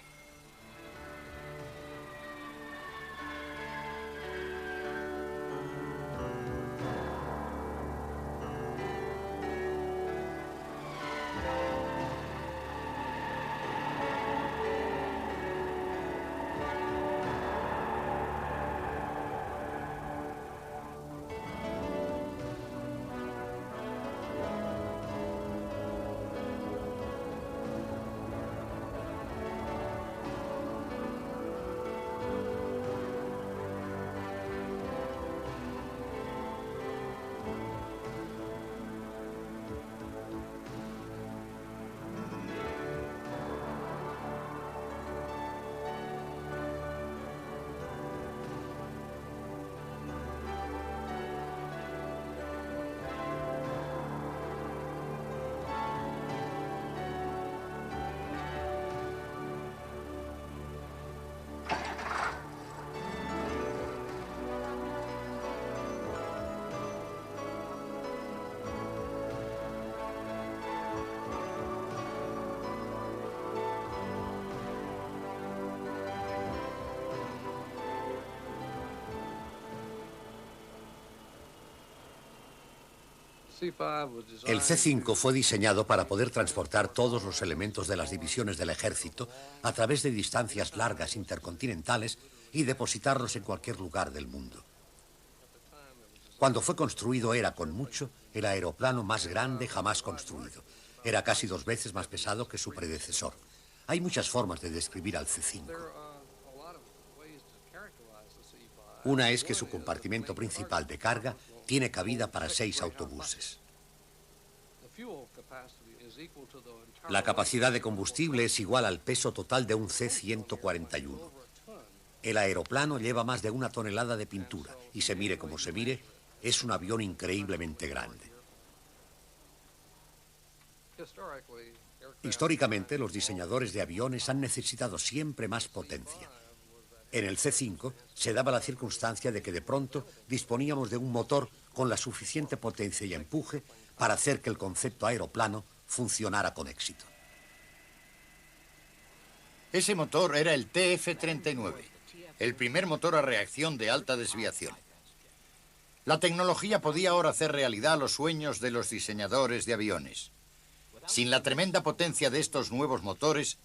El C-5 fue diseñado para poder transportar todos los elementos de las divisiones del ejército a través de distancias largas intercontinentales y depositarlos en cualquier lugar del mundo. Cuando fue construido era, con mucho, el aeroplano más grande jamás construido. Era casi 2 veces más pesado que su predecesor. Hay muchas formas de describir al C-5. Una es que su compartimento principal de carga tiene cabida para 6 autobuses. La capacidad de combustible es igual al peso total de un C-141. El aeroplano lleva más de 1 tonelada de pintura y se mire como se mire, es un avión increíblemente grande. Históricamente, los diseñadores de aviones han necesitado siempre más potencia. En el C-5 se daba la circunstancia de que de pronto disponíamos de un motor con la suficiente potencia y empuje para hacer que el concepto aeroplano funcionara con éxito. Ese motor era el TF-39, el primer motor a reacción de alta desviación. La tecnología podía ahora hacer realidad los sueños de los diseñadores de aviones. Sin la tremenda potencia de estos nuevos motores,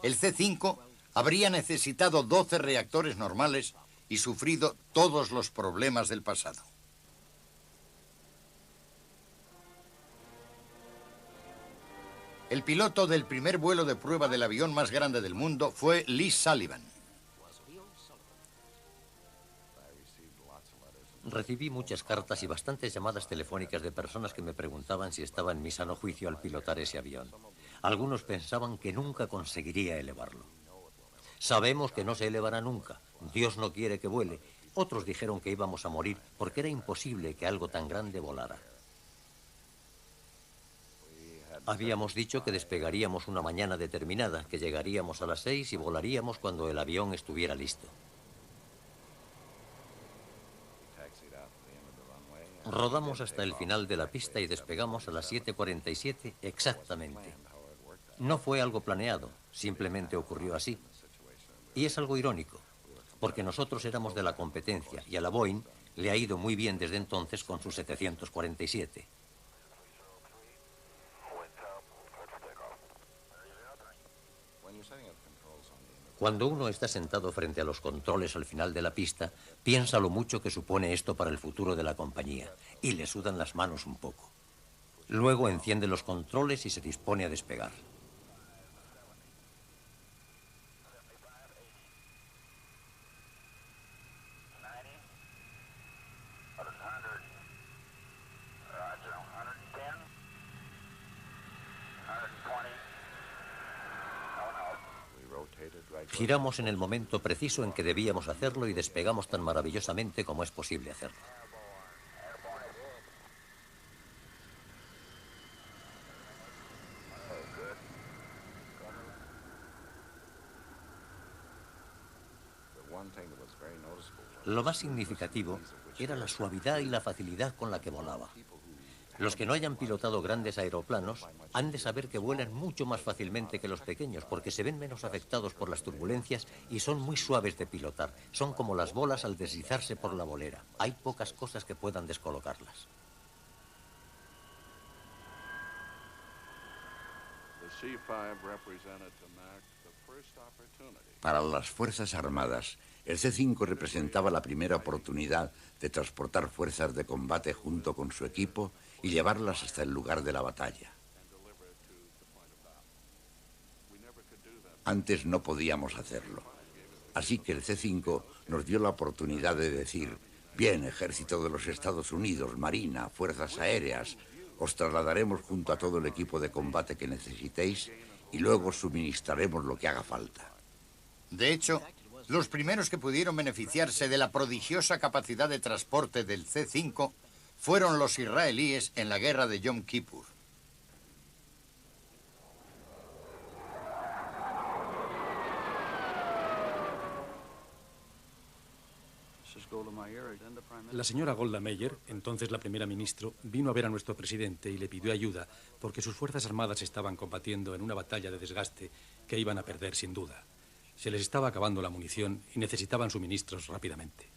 el C-5 habría necesitado 12 reactores normales y sufrido todos los problemas del pasado. El piloto del primer vuelo de prueba del avión más grande del mundo fue Lee Sullivan. Recibí muchas cartas y bastantes llamadas telefónicas de personas que me preguntaban si estaba en mi sano juicio al pilotar ese avión. Algunos pensaban que nunca conseguiría elevarlo. Sabemos que no se elevará nunca. Dios no quiere que vuele. Otros dijeron que íbamos a morir porque era imposible que algo tan grande volara. Habíamos dicho que despegaríamos una mañana determinada, que llegaríamos a las 6 y volaríamos cuando el avión estuviera listo. Rodamos hasta el final de la pista y despegamos a las 7:47 exactamente. No fue algo planeado, simplemente ocurrió así. Y es algo irónico, porque nosotros éramos de la competencia y a la Boeing le ha ido muy bien desde entonces con sus 747. Cuando uno está sentado frente a los controles al final de la pista, piensa lo mucho que supone esto para el futuro de la compañía y le sudan las manos un poco. Luego enciende los controles y se dispone a despegar. Giramos en el momento preciso en que debíamos hacerlo y despegamos tan maravillosamente como es posible hacerlo. Lo más significativo era la suavidad y la facilidad con la que volaba. Los que no hayan pilotado grandes aeroplanos han de saber que vuelan mucho más fácilmente que los pequeños porque se ven menos afectados por las turbulencias y son muy suaves de pilotar. Son como las bolas al deslizarse por la bolera. Hay pocas cosas que puedan descolocarlas. Para las Fuerzas Armadas, el C-5 representaba la primera oportunidad de transportar fuerzas de combate junto con su equipo y llevarlas hasta el lugar de la batalla. Antes no podíamos hacerlo. Así que el C-5 nos dio la oportunidad de decir: bien, Ejército de los Estados Unidos, Marina, Fuerzas Aéreas, os trasladaremos junto a todo el equipo de combate que necesitéis y luego suministraremos lo que haga falta. De hecho, los primeros que pudieron beneficiarse de la prodigiosa capacidad de transporte del C-5 fueron los israelíes en la guerra de Yom Kippur. La señora Golda Meir, entonces la primera ministra, vino a ver a nuestro presidente y le pidió ayuda porque sus fuerzas armadas estaban combatiendo en una batalla de desgaste que iban a perder sin duda. Se les estaba acabando la munición y necesitaban suministros rápidamente.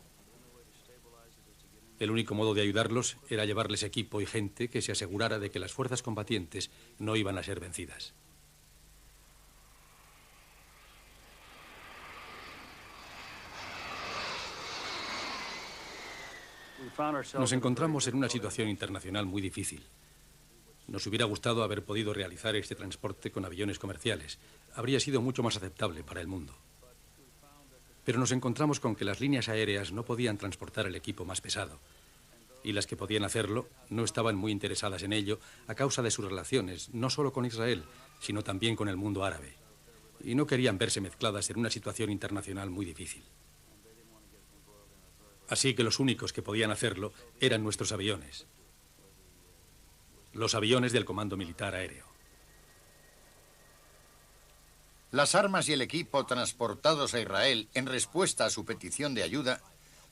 El único modo de ayudarlos era llevarles equipo y gente que se asegurara de que las fuerzas combatientes no iban a ser vencidas. Nos encontramos en una situación internacional muy difícil. Nos hubiera gustado haber podido realizar este transporte con aviones comerciales. Habría sido mucho más aceptable para el mundo. Pero nos encontramos con que las líneas aéreas no podían transportar el equipo más pesado. Y las que podían hacerlo no estaban muy interesadas en ello a causa de sus relaciones, no solo con Israel, sino también con el mundo árabe. Y no querían verse mezcladas en una situación internacional muy difícil. Así que los únicos que podían hacerlo eran nuestros aviones. Los aviones del Comando Militar Aéreo. Las armas y el equipo transportados a Israel en respuesta a su petición de ayuda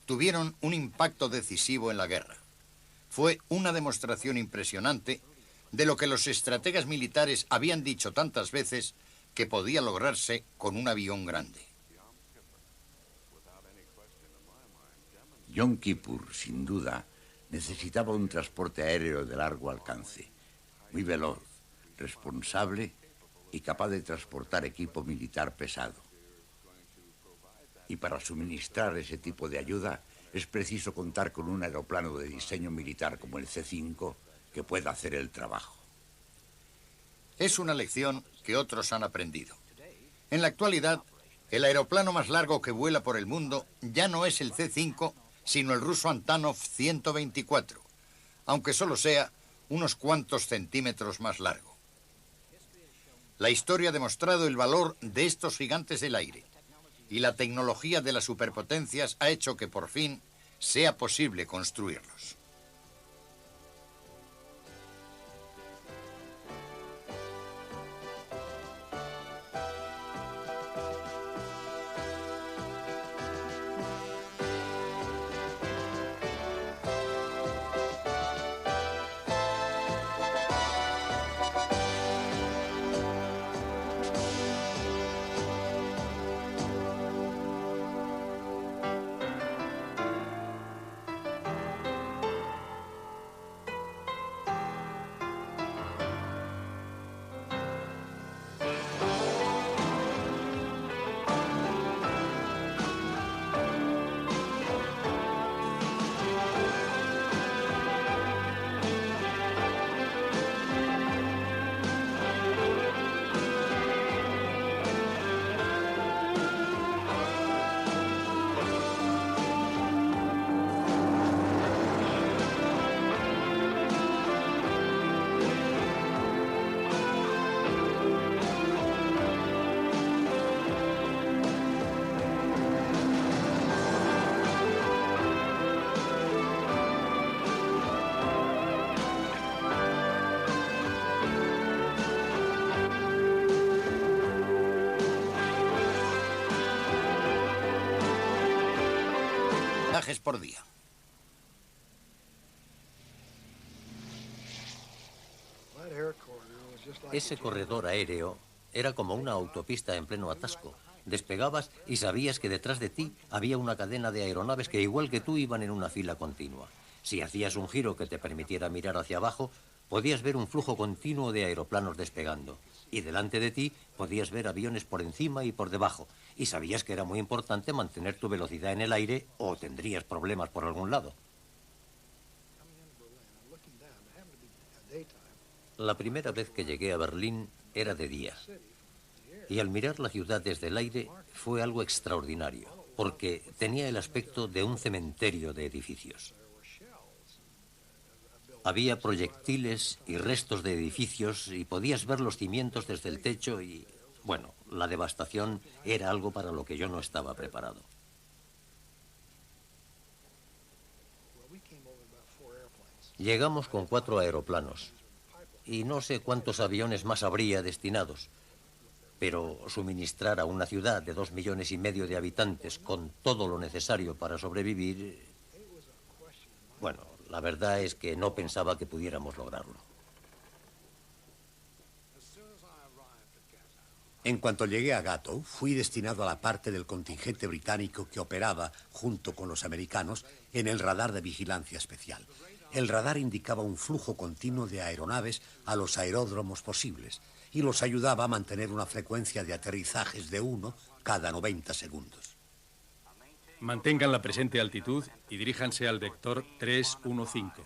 tuvieron un impacto decisivo en la guerra. Fue una demostración impresionante de lo que los estrategas militares habían dicho tantas veces que podía lograrse con un avión grande. Yom Kippur, sin duda, necesitaba un transporte aéreo de largo alcance, muy veloz, responsable y capaz de transportar equipo militar pesado. Y para suministrar ese tipo de ayuda es preciso contar con un aeroplano de diseño militar como el C-5 que pueda hacer el trabajo. Es una lección que otros han aprendido. En la actualidad, el aeroplano más largo que vuela por el mundo ya no es el C-5, sino el ruso Antonov 124, aunque solo sea unos cuantos centímetros más largo. La historia ha demostrado el valor de estos gigantes del aire, y la tecnología de las superpotencias ha hecho que por fin sea posible construirlos. Por día. Ese corredor aéreo era como una autopista en pleno atasco. Despegabas y sabías que detrás de ti había una cadena de aeronaves que igual que tú iban en una fila continua. Si hacías un giro que te permitiera mirar hacia abajo, podías ver un flujo continuo de aeroplanos despegando. Y delante de ti podías ver aviones por encima y por debajo. Y sabías que era muy importante mantener tu velocidad en el aire o tendrías problemas por algún lado. La primera vez que llegué a Berlín era de día. Y al mirar la ciudad desde el aire fue algo extraordinario, porque tenía el aspecto de un cementerio de edificios. Había proyectiles y restos de edificios y podías ver los cimientos desde el techo y, bueno, la devastación era algo para lo que yo no estaba preparado. Llegamos con 4 aeroplanos y no sé cuántos aviones más habría destinados, pero suministrar a una ciudad de 2,5 millones de habitantes con todo lo necesario para sobrevivir, bueno, la verdad es que no pensaba que pudiéramos lograrlo. En cuanto llegué a Gatow, fui destinado a la parte del contingente británico que operaba, junto con los americanos, en el radar de vigilancia especial. El radar indicaba un flujo continuo de aeronaves a los aeródromos posibles y los ayudaba a mantener una frecuencia de aterrizajes de 1 cada 90 segundos. Mantengan la presente altitud y diríjanse al vector 315.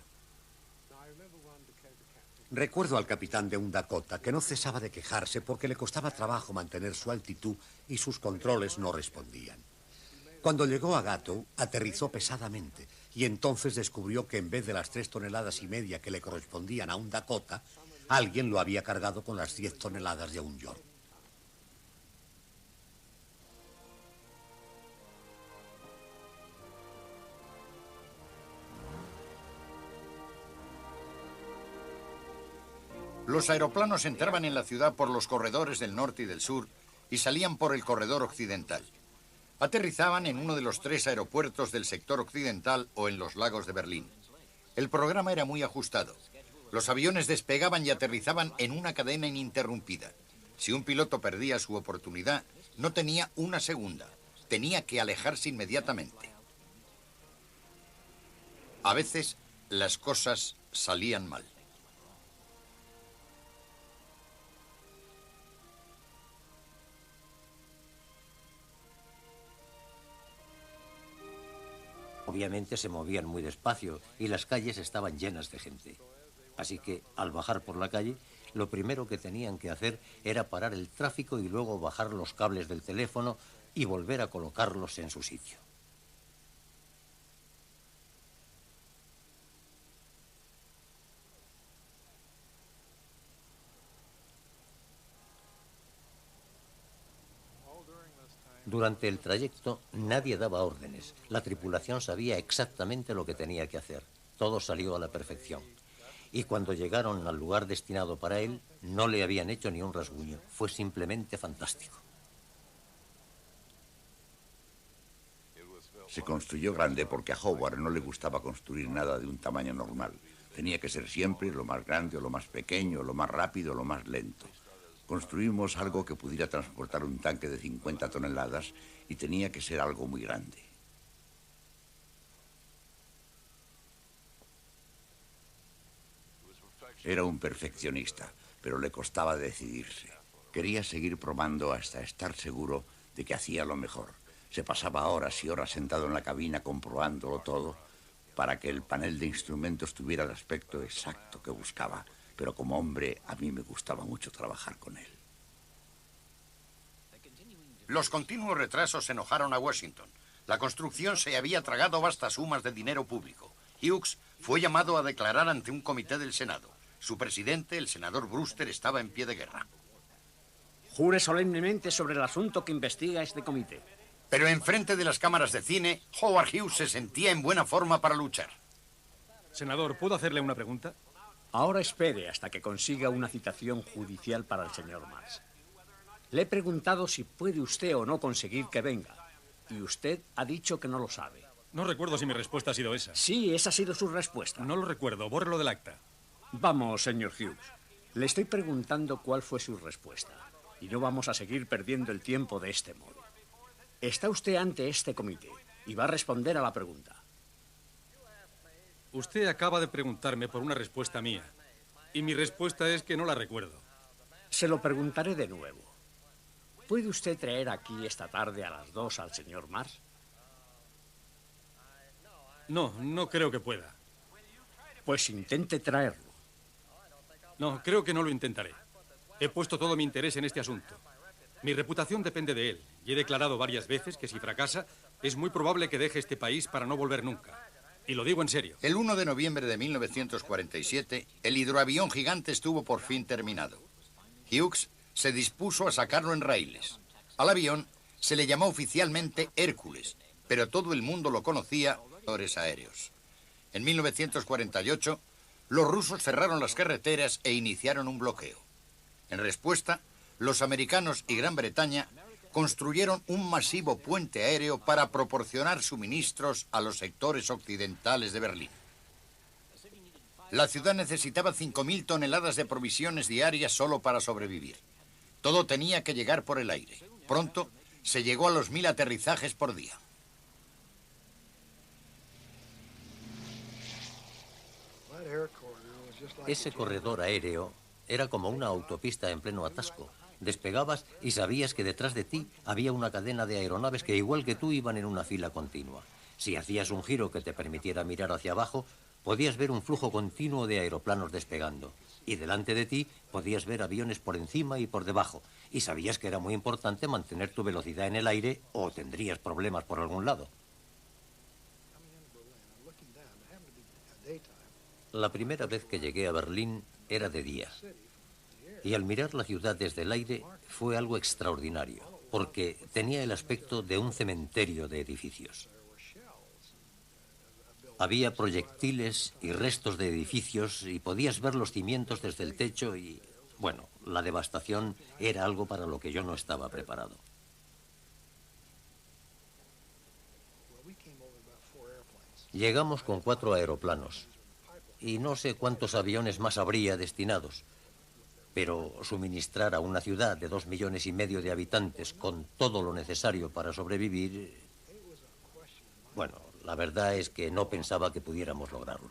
Recuerdo al capitán de un Dakota que no cesaba de quejarse porque le costaba trabajo mantener su altitud y sus controles no respondían. Cuando llegó a Gatow, aterrizó pesadamente y entonces descubrió que en vez de las 3,5 toneladas que le correspondían a un Dakota, alguien lo había cargado con las 10 toneladas de un York. Los aeroplanos entraban en la ciudad por los corredores del norte y del sur y salían por el corredor occidental. Aterrizaban en uno de los 3 aeropuertos del sector occidental o en los lagos de Berlín. El programa era muy ajustado. Los aviones despegaban y aterrizaban en una cadena ininterrumpida. Si un piloto perdía su oportunidad, no tenía una segunda. Tenía que alejarse inmediatamente. A veces, las cosas salían mal. Obviamente se movían muy despacio y las calles estaban llenas de gente. Así que, al bajar por la calle, lo primero que tenían que hacer era parar el tráfico y luego bajar los cables del teléfono y volver a colocarlos en su sitio. Durante el trayecto nadie daba órdenes. La tripulación sabía exactamente lo que tenía que hacer. Todo salió a la perfección. Y cuando llegaron al lugar destinado para él, no le habían hecho ni un rasguño. Fue simplemente fantástico. Se construyó grande porque a Howard no le gustaba construir nada de un tamaño normal. Tenía que ser siempre lo más grande o lo más pequeño, lo más rápido o lo más lento. Construimos algo que pudiera transportar un tanque de 50 toneladas y tenía que ser algo muy grande. Era un perfeccionista, pero le costaba decidirse. Quería seguir probando hasta estar seguro de que hacía lo mejor. Se pasaba horas y horas sentado en la cabina comprobándolo todo para que el panel de instrumentos tuviera el aspecto exacto que buscaba. Pero como hombre, a mí me gustaba mucho trabajar con él. Los continuos retrasos enojaron a Washington. La construcción se había tragado vastas sumas de dinero público. Hughes fue llamado a declarar ante un comité del Senado. Su presidente, el senador Brewster, estaba en pie de guerra. Jure solemnemente sobre el asunto que investiga este comité. Pero enfrente de las cámaras de cine, Howard Hughes se sentía en buena forma para luchar. Senador, ¿puedo hacerle una pregunta? Ahora espere hasta que consiga una citación judicial para el señor Mars. Le he preguntado si puede usted o no conseguir que venga. Y usted ha dicho que no lo sabe. No recuerdo si mi respuesta ha sido esa. Sí, esa ha sido su respuesta. No lo recuerdo. Bórrelo del acta. Vamos, señor Hughes. Le estoy preguntando cuál fue su respuesta. Y no vamos a seguir perdiendo el tiempo de este modo. Está usted ante este comité y va a responder a la pregunta. Usted acaba de preguntarme por una respuesta mía. Y mi respuesta es que no la recuerdo. Se lo preguntaré de nuevo. ¿Puede usted traer aquí esta tarde a las 2 al señor Mars? No, no creo que pueda. Pues intente traerlo. No, creo que no lo intentaré. He puesto todo mi interés en este asunto. Mi reputación depende de él. Y he declarado varias veces que si fracasa, es muy probable que deje este país para no volver nunca. Y lo digo en serio. El 1 de noviembre de 1947, el hidroavión gigante estuvo por fin terminado. Hughes se dispuso a sacarlo en raíles. Al avión se le llamó oficialmente Hércules, pero todo el mundo lo conocía como aéreos. En 1948, los rusos cerraron las carreteras e iniciaron un bloqueo. En respuesta, los americanos y Gran Bretaña construyeron un masivo puente aéreo para proporcionar suministros a los sectores occidentales de Berlín. La ciudad necesitaba 5.000 toneladas de provisiones diarias solo para sobrevivir. Todo tenía que llegar por el aire. Pronto se llegó a los 1.000 aterrizajes por día. Ese corredor aéreo era como una autopista en pleno atasco. Despegabas y sabías que detrás de ti había una cadena de aeronaves que igual que tú iban en una fila continua. Si hacías un giro que te permitiera mirar hacia abajo, podías ver un flujo continuo de aeroplanos despegando. y delante de ti podías ver aviones por encima y por debajo, y sabías que era muy importante mantener tu velocidad en el aire o tendrías problemas por algún lado. La primera vez que llegué a Berlín era de día, y al mirar la ciudad desde el aire fue algo extraordinario, porque tenía el aspecto de un cementerio de edificios. Había proyectiles y restos de edificios y podías ver los cimientos desde el techo y, bueno, la devastación era algo para lo que yo no estaba preparado. Llegamos con 4 aeroplanos y no sé cuántos aviones más habría destinados, pero suministrar a una ciudad de 2,5 millones de habitantes con todo lo necesario para sobrevivir, bueno, la verdad es que no pensaba que pudiéramos lograrlo.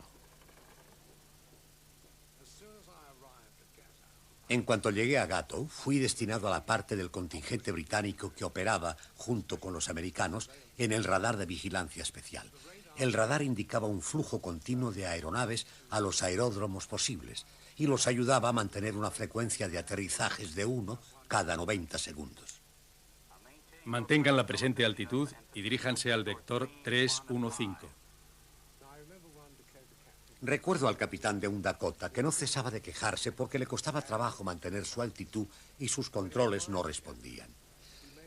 En cuanto llegué a Gatow, fui destinado a la parte del contingente británico que operaba, junto con los americanos, en el radar de vigilancia especial. El radar indicaba un flujo continuo de aeronaves a los aeródromos posibles y los ayudaba a mantener una frecuencia de aterrizajes de 1 cada 90 segundos. Mantengan la presente altitud y diríjanse al vector 315. Recuerdo al capitán de un Dakota que no cesaba de quejarse porque le costaba trabajo mantener su altitud y sus controles no respondían.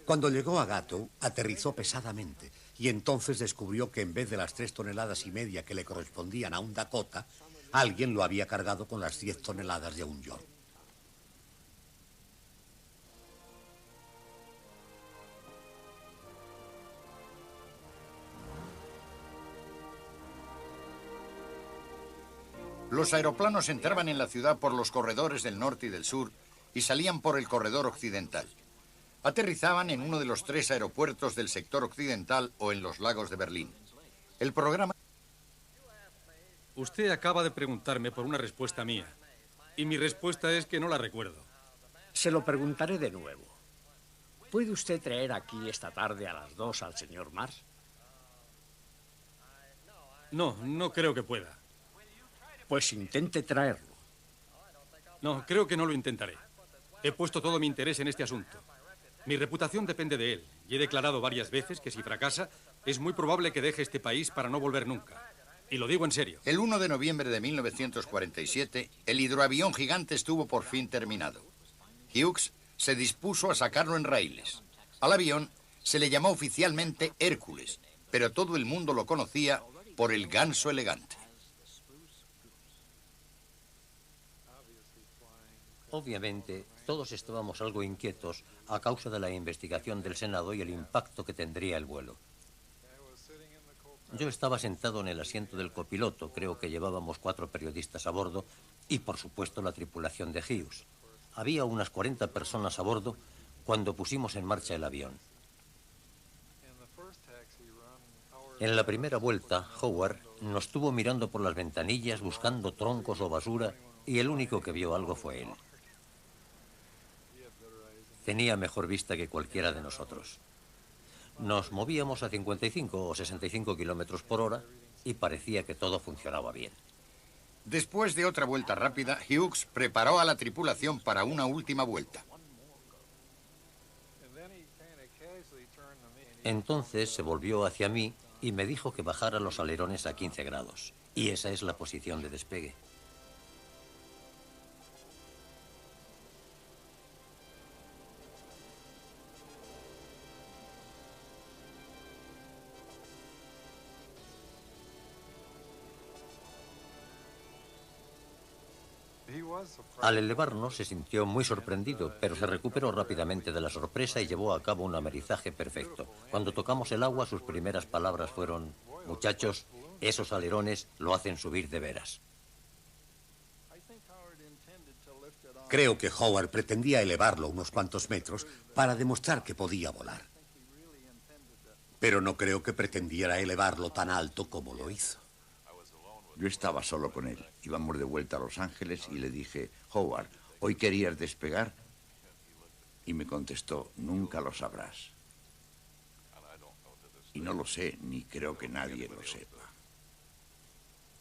Cuando llegó a Gatow, aterrizó pesadamente y entonces descubrió que en vez de las 3,5 toneladas que le correspondían a un Dakota, alguien lo había cargado con las 10 toneladas de un York. Los aeroplanos entraban en la ciudad por los corredores del norte y del sur y salían por el corredor occidental. Aterrizaban en uno de los 3 aeropuertos del sector occidental o en los lagos de Berlín. El programa... Usted acaba de preguntarme por una respuesta mía, y mi respuesta es que no la recuerdo. Se lo preguntaré de nuevo. ¿Puede usted traer aquí esta tarde a las 2 al señor Mars? No, no creo que pueda. Pues intente traerlo. No, creo que no lo intentaré. He puesto todo mi interés en este asunto. Mi reputación depende de él, y he declarado varias veces que si fracasa, es muy probable que deje este país para no volver nunca. Y lo digo en serio. El 1 de noviembre de 1947, el hidroavión gigante estuvo por fin terminado. Hughes se dispuso a sacarlo en raíles. Al avión se le llamó oficialmente Hércules, pero todo el mundo lo conocía por el Ganso Elegante. Obviamente, todos estábamos algo inquietos a causa de la investigación del Senado y el impacto que tendría el vuelo. Yo estaba sentado en el asiento del copiloto, creo que llevábamos 4 periodistas a bordo y, por supuesto, la tripulación de Hughes. Había unas 40 personas a bordo cuando pusimos en marcha el avión. En la primera vuelta, Howard nos estuvo mirando por las ventanillas buscando troncos o basura y el único que vio algo fue él. Tenía mejor vista que cualquiera de nosotros. Nos movíamos a 55 o 65 kilómetros por hora y parecía que todo funcionaba bien. Después de otra vuelta rápida, Hughes preparó a la tripulación para una última vuelta. Entonces se volvió hacia mí y me dijo que bajara los alerones a 15 grados. Y esa es la posición de despegue. Al elevarnos se sintió muy sorprendido, pero se recuperó rápidamente de la sorpresa y llevó a cabo un amerizaje perfecto. Cuando tocamos el agua, sus primeras palabras fueron: muchachos, esos alerones lo hacen subir de veras. Creo que Howard pretendía elevarlo unos cuantos metros para demostrar que podía volar. Pero no creo que pretendiera elevarlo tan alto como lo hizo. Yo estaba solo con él. Íbamos de vuelta a Los Ángeles y le dije: Howard, ¿hoy querías despegar? Y me contestó: nunca lo sabrás. Y no lo sé, ni creo que nadie lo sepa.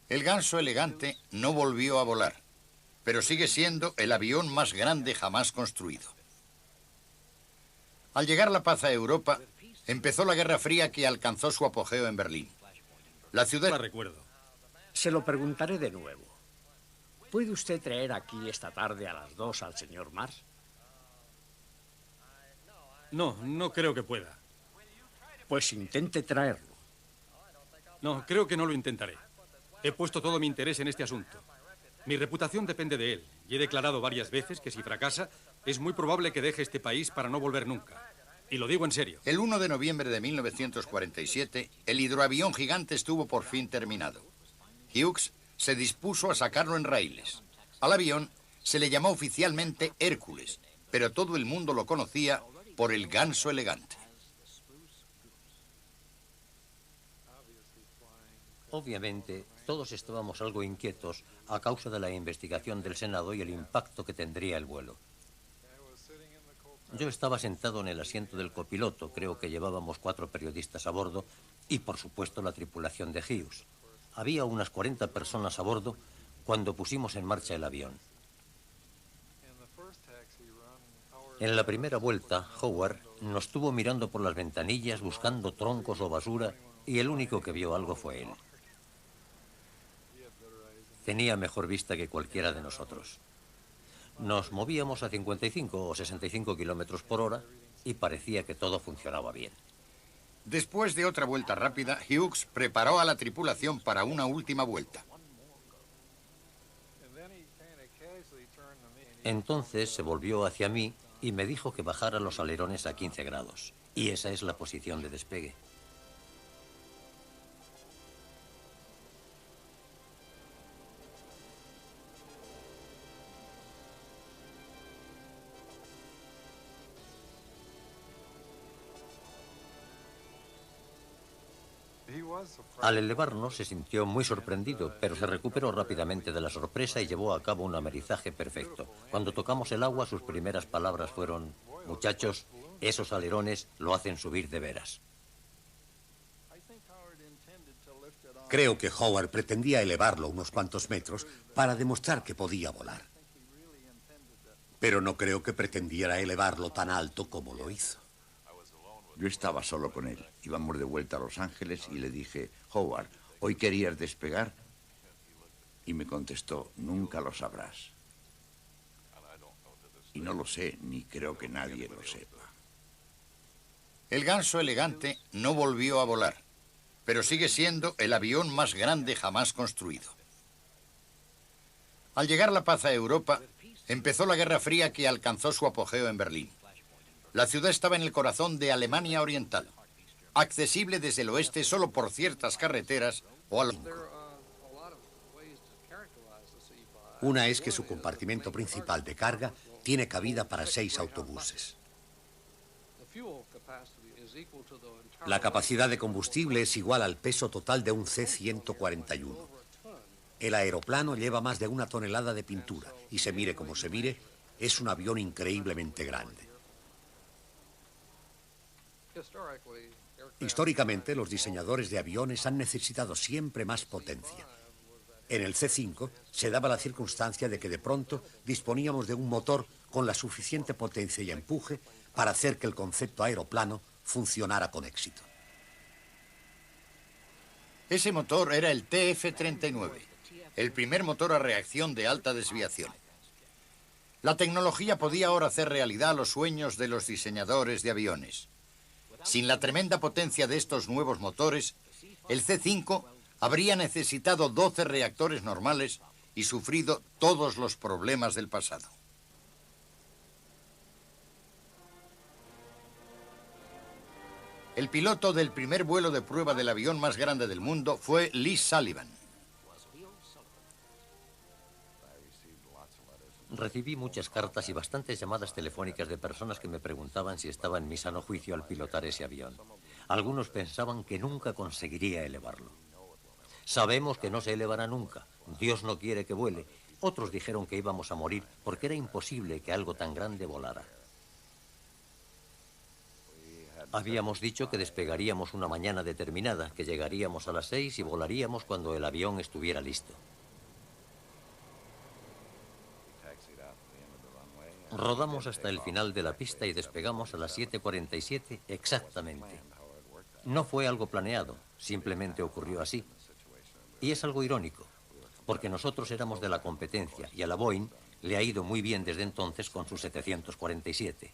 El Ganso Elegante no volvió a volar. pero sigue siendo el avión más grande jamás construido. Al llegar la paz a Europa, empezó la Guerra Fría que alcanzó su apogeo en Berlín. La ciudad... La recuerdo. Se lo preguntaré de nuevo. ¿Puede usted traer aquí esta tarde a las 2 al señor Mars? No, no creo que pueda. Pues intente traerlo. No, creo que no lo intentaré. He puesto todo mi interés en este asunto. Mi reputación depende de él y he declarado varias veces que si fracasa, es muy probable que deje este país para no volver nunca. Y lo digo en serio. El 1 de noviembre de 1947, el hidroavión gigante estuvo por fin terminado. Hughes se dispuso a sacarlo en raíles. Al avión se le llamó oficialmente Hércules, pero todo el mundo lo conocía por el Ganso Elegante. Obviamente, todos estábamos algo inquietos a causa de la investigación del Senado y el impacto que tendría el vuelo. Yo estaba sentado en el asiento del copiloto, creo que llevábamos 4 periodistas a bordo y, por supuesto, la tripulación de Hughes. Había unas 40 personas a bordo cuando pusimos en marcha el avión. En la primera vuelta, Howard nos estuvo mirando por las ventanillas buscando troncos o basura y el único que vio algo fue él. Tenía mejor vista que cualquiera de nosotros. Nos movíamos a 55 o 65 kilómetros por hora y parecía que todo funcionaba bien. Después de otra vuelta rápida, Hughes preparó a la tripulación para una última vuelta. Entonces se volvió hacia mí y me dijo que bajara los alerones a 15 grados. Y esa es la posición de despegue. Al elevarnos se sintió muy sorprendido, pero se recuperó rápidamente de la sorpresa y llevó a cabo un amerizaje perfecto. Cuando tocamos el agua, sus primeras palabras fueron: muchachos, esos alerones lo hacen subir de veras. Creo que Howard pretendía elevarlo unos cuantos metros para demostrar que podía volar. Pero no creo que pretendiera elevarlo tan alto como lo hizo. Yo estaba solo con él. Íbamos de vuelta a Los Ángeles y le dije: Howard, ¿hoy querías despegar? Y me contestó: nunca lo sabrás. Y no lo sé, ni creo que nadie lo sepa. El Ganso Elegante no volvió a volar, pero sigue siendo el avión más grande jamás construido. Al llegar la paz a Europa, empezó la Guerra Fría que alcanzó su apogeo en Berlín. La ciudad estaba en el corazón de Alemania Oriental, accesible desde el oeste solo por ciertas carreteras o al... Una es que su compartimento principal de carga tiene cabida para 6 autobuses. La capacidad de combustible es igual al peso total de un C-141. El aeroplano lleva más de 1 tonelada de pintura y, se mire como se mire, es un avión increíblemente grande. Históricamente, los diseñadores de aviones han necesitado siempre más potencia. En el C-5 se daba la circunstancia de que de pronto disponíamos de un motor con la suficiente potencia y empuje para hacer que el concepto aeroplano funcionara con éxito. Ese motor era el TF-39, el primer motor a reacción de alta desviación. La tecnología podía ahora hacer realidad los sueños de los diseñadores de aviones. Sin la tremenda potencia de estos nuevos motores, el C-5 habría necesitado 12 reactores normales y sufrido todos los problemas del pasado. El piloto del primer vuelo de prueba del avión más grande del mundo fue Lee Sullivan. Recibí muchas cartas y bastantes llamadas telefónicas de personas que me preguntaban si estaba en mi sano juicio al pilotar ese avión. Algunos pensaban que nunca conseguiría elevarlo. Sabemos que no se elevará nunca. Dios no quiere que vuele. Otros dijeron que íbamos a morir porque era imposible que algo tan grande volara. Habíamos dicho que despegaríamos una mañana determinada, que llegaríamos a las 6 y volaríamos cuando el avión estuviera listo. Rodamos hasta el final de la pista y despegamos a las 7:47 exactamente. No fue algo planeado, simplemente ocurrió así. Y es algo irónico, porque nosotros éramos de la competencia y a la Boeing le ha ido muy bien desde entonces con su 747.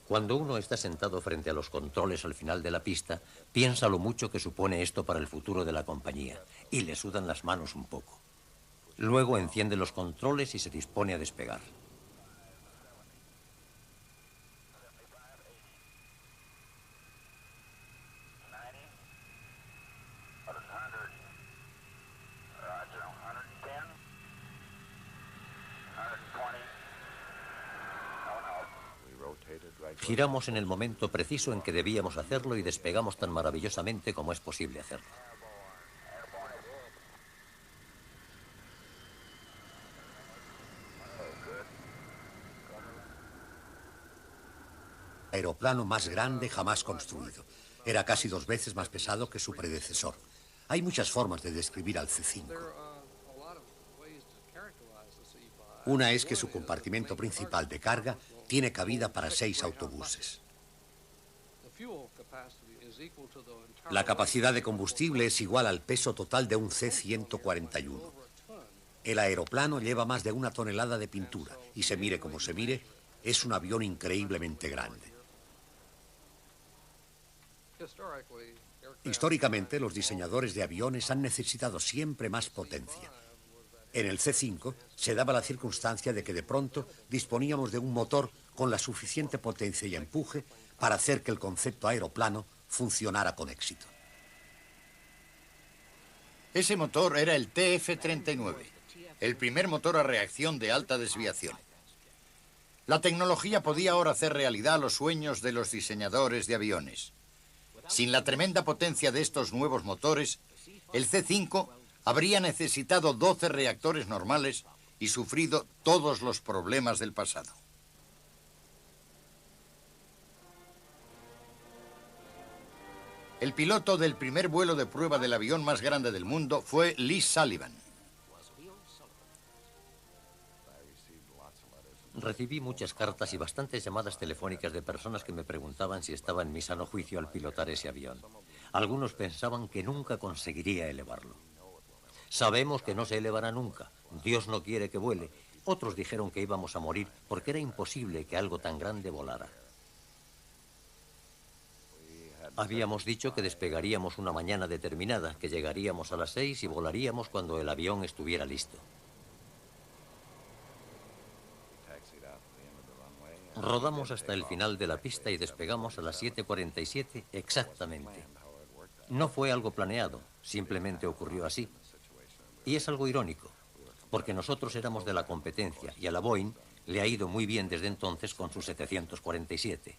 Cuando uno está sentado frente a los controles al final de la pista, piensa lo mucho que supone esto para el futuro de la compañía y le sudan las manos un poco. Luego enciende los controles y se dispone a despegar. Giramos en el momento preciso en que debíamos hacerlo y despegamos tan maravillosamente como es posible hacerlo. Aeroplano más grande jamás construido. Era casi 2 veces más pesado que su predecesor. Hay muchas formas de describir al C-5. Una es que su compartimento principal de carga tiene cabida para 6 autobuses. La capacidad de combustible es igual al peso total de un C-141. El aeroplano lleva más de 1 tonelada de pintura y se mire como se mire, es un avión increíblemente grande. Históricamente, los diseñadores de aviones han necesitado siempre más potencia. En el C-5 se daba la circunstancia de que de pronto disponíamos de un motor con la suficiente potencia y empuje para hacer que el concepto aeroplano funcionara con éxito. Ese motor era el TF-39, el primer motor a reacción de alta desviación. La tecnología podía ahora hacer realidad los sueños de los diseñadores de aviones. Sin la tremenda potencia de estos nuevos motores, el C-5 habría necesitado 12 reactores normales y sufrido todos los problemas del pasado. El piloto del primer vuelo de prueba del avión más grande del mundo fue Lee Sullivan. Recibí muchas cartas y bastantes llamadas telefónicas de personas que me preguntaban si estaba en mi sano juicio al pilotar ese avión. Algunos pensaban que nunca conseguiría elevarlo. Sabemos que no se elevará nunca. Dios no quiere que vuele. Otros dijeron que íbamos a morir porque era imposible que algo tan grande volara. Habíamos dicho que despegaríamos una mañana determinada, que llegaríamos a las 6 y volaríamos cuando el avión estuviera listo. Rodamos hasta el final de la pista y despegamos a las 7:47 exactamente. No fue algo planeado, simplemente ocurrió así. Y es algo irónico, porque nosotros éramos de la competencia y a la Boeing le ha ido muy bien desde entonces con su 747.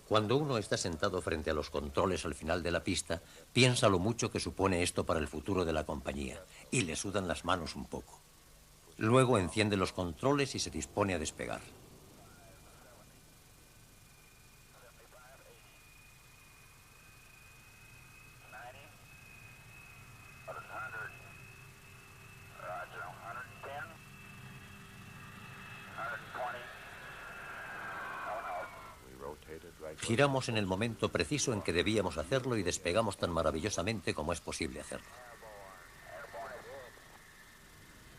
Cuando uno está sentado frente a los controles al final de la pista, piensa lo mucho que supone esto para el futuro de la compañía y le sudan las manos un poco. Luego enciende los controles y se dispone a despegar. Giramos en el momento preciso en que debíamos hacerlo y despegamos tan maravillosamente como es posible hacerlo.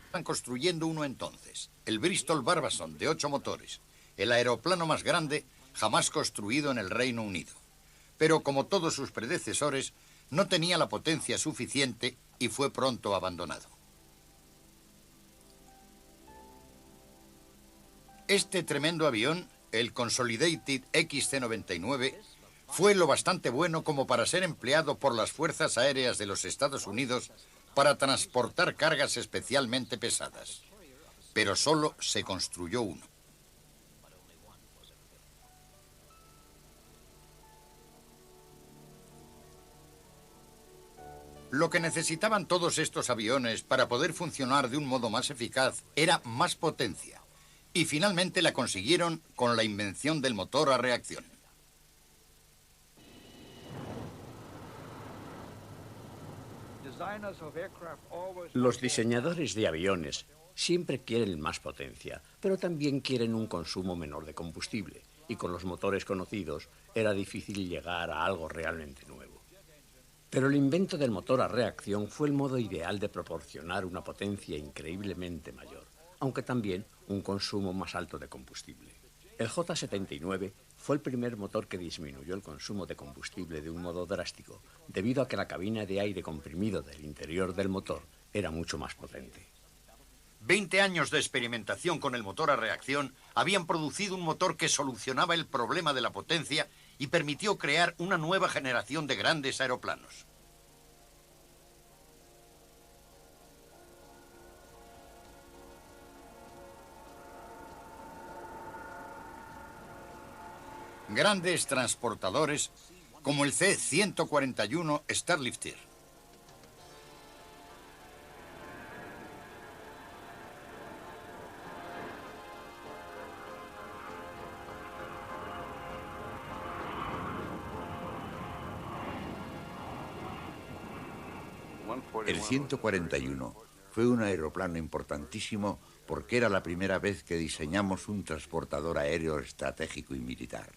Están construyendo uno entonces, el Bristol Barbasson de 8 motores, el aeroplano más grande jamás construido en el Reino Unido. Pero como todos sus predecesores, no tenía la potencia suficiente y fue pronto abandonado. Este tremendo avión, el Consolidated XC-99, fue lo bastante bueno como para ser empleado por las Fuerzas Aéreas de los Estados Unidos para transportar cargas especialmente pesadas. Pero solo se construyó uno. Lo que necesitaban todos estos aviones para poder funcionar de un modo más eficaz era más potencia. Y finalmente la consiguieron con la invención del motor a reacción. Los diseñadores de aviones siempre quieren más potencia, pero también quieren un consumo menor de combustible, y con los motores conocidos era difícil llegar a algo realmente nuevo. Pero el invento del motor a reacción fue el modo ideal de proporcionar una potencia increíblemente mayor, aunque también un consumo más alto de combustible. El J-79 fue el primer motor que disminuyó el consumo de combustible de un modo drástico, debido a que la cabina de aire comprimido del interior del motor era mucho más potente. 20 años de experimentación con el motor a reacción habían producido un motor que solucionaba el problema de la potencia y permitió crear una nueva generación de grandes aeroplanos. Grandes transportadores como el C-141 Starlifter. El 141 fue un aeroplano importantísimo porque era la primera vez que diseñamos un transportador aéreo estratégico y militar.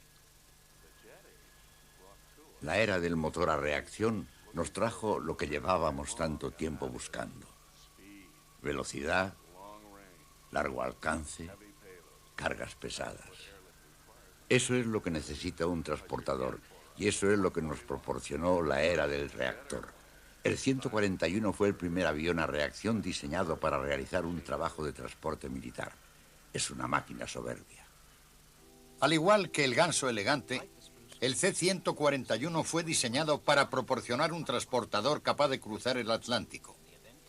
La era del motor a reacción nos trajo lo que llevábamos tanto tiempo buscando: velocidad, largo alcance, cargas pesadas. Eso es lo que necesita un transportador, y eso es lo que nos proporcionó la era del reactor. El 141 fue el primer avión a reacción diseñado para realizar un trabajo de transporte militar. Es una máquina soberbia. Al igual que el Ganso elegante, el C-141 fue diseñado para proporcionar un transportador capaz de cruzar el Atlántico.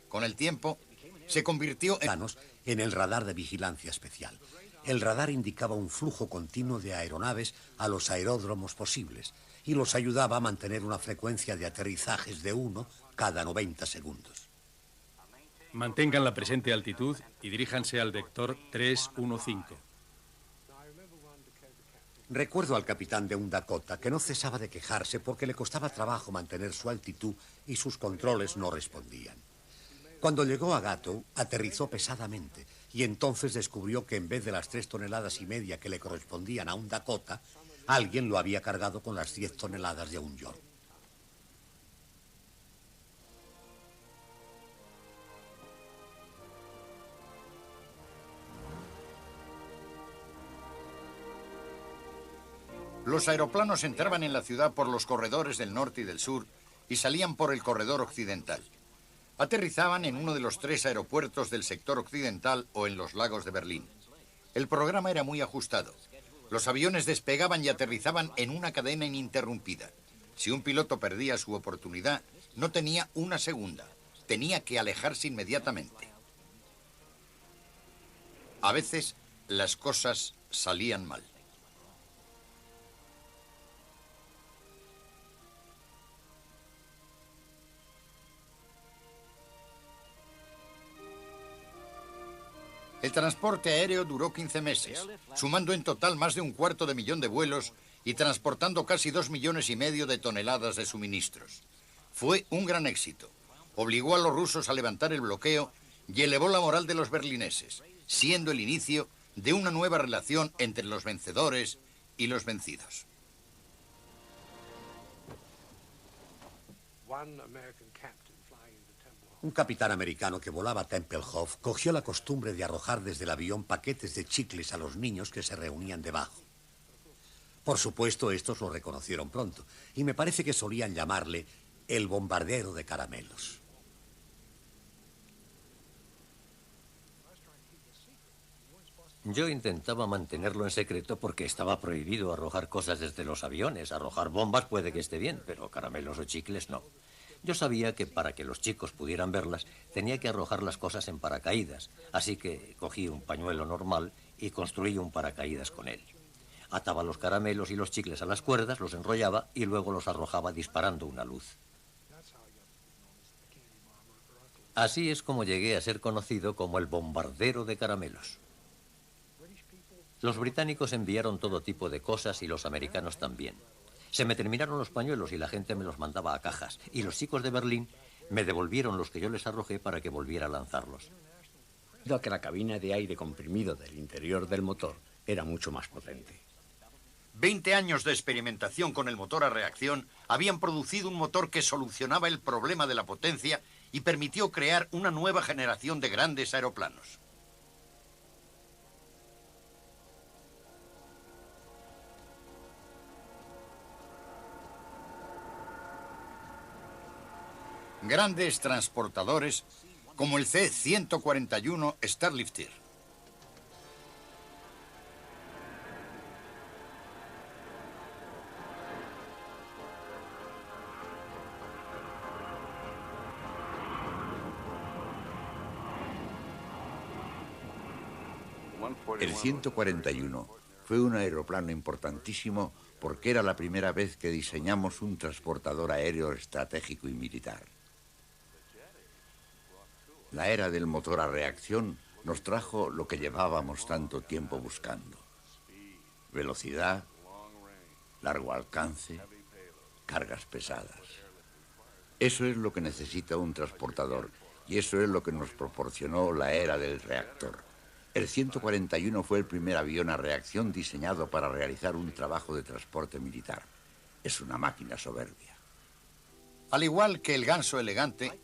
Con el tiempo, se convirtió en el radar de vigilancia especial. El radar indicaba un flujo continuo de aeronaves a los aeródromos posibles y los ayudaba a mantener una frecuencia de aterrizajes de 1 cada 90 segundos. Mantengan la presente altitud y diríjanse al vector 315. Recuerdo al capitán de un Dakota que no cesaba de quejarse porque le costaba trabajo mantener su altitud y sus controles no respondían. Cuando llegó a Gato, aterrizó pesadamente y entonces descubrió que en vez de las 3,5 toneladas que le correspondían a un Dakota, alguien lo había cargado con las 10 toneladas de un York. Los aeroplanos entraban en la ciudad por los corredores del norte y del sur y salían por el corredor occidental. Aterrizaban en uno de los 3 aeropuertos del sector occidental o en los lagos de Berlín. El programa era muy ajustado. Los aviones despegaban y aterrizaban en una cadena ininterrumpida. Si un piloto perdía su oportunidad, no tenía una segunda. Tenía que alejarse inmediatamente. A veces, las cosas salían mal. El transporte aéreo duró 15 meses, sumando en total más de 250.000 de vuelos y transportando casi 2,5 millones de toneladas de suministros. Fue un gran éxito. Obligó a los rusos a levantar el bloqueo y elevó la moral de los berlineses, siendo el inicio de una nueva relación entre los vencedores y los vencidos. Un capitán americano que volaba a Tempelhof cogió la costumbre de arrojar desde el avión paquetes de chicles a los niños que se reunían debajo. Por supuesto, estos lo reconocieron pronto, y me parece que solían llamarle el bombardero de caramelos. Yo intentaba mantenerlo en secreto porque estaba prohibido arrojar cosas desde los aviones. Arrojar bombas puede que esté bien, pero caramelos o chicles no. Yo sabía que para que los chicos pudieran verlas, tenía que arrojar las cosas en paracaídas, así que cogí un pañuelo normal y construí un paracaídas con él. Ataba los caramelos y los chicles a las cuerdas, los enrollaba y luego los arrojaba disparando una luz. Así es como llegué a ser conocido como el bombardero de caramelos. Los británicos enviaron todo tipo de cosas y los americanos también. Se me terminaron los pañuelos y la gente me los mandaba a cajas. Y los chicos de Berlín me devolvieron los que yo les arrojé para que volviera a lanzarlos. Debido a que la cabina de aire comprimido del interior del motor era mucho más potente. 20 años de experimentación con el motor a reacción habían producido un motor que solucionaba el problema de la potencia y permitió crear una nueva generación de grandes aeroplanos. Grandes transportadores como el C-141 Starlifter. El 141 fue un aeroplano importantísimo porque era la primera vez que diseñamos un transportador aéreo estratégico y militar. La era del motor a reacción nos trajo lo que llevábamos tanto tiempo buscando. Velocidad, largo alcance, cargas pesadas. Eso es lo que necesita un transportador y eso es lo que nos proporcionó la era del reactor. El 141 fue el primer avión a reacción diseñado para realizar un trabajo de transporte militar. Es una máquina soberbia. Al igual que el Ganso elegante,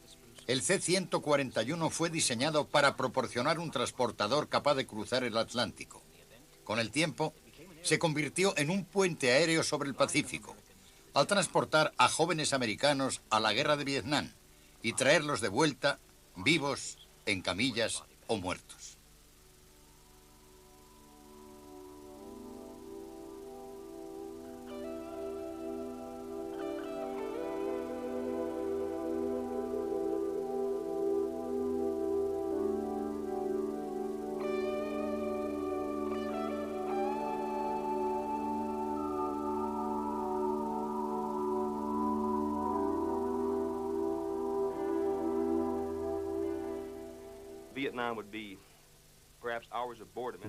el C-141 fue diseñado para proporcionar un transportador capaz de cruzar el Atlántico. Con el tiempo, se convirtió en un puente aéreo sobre el Pacífico, al transportar a jóvenes americanos a la guerra de Vietnam y traerlos de vuelta, vivos, en camillas o muertos.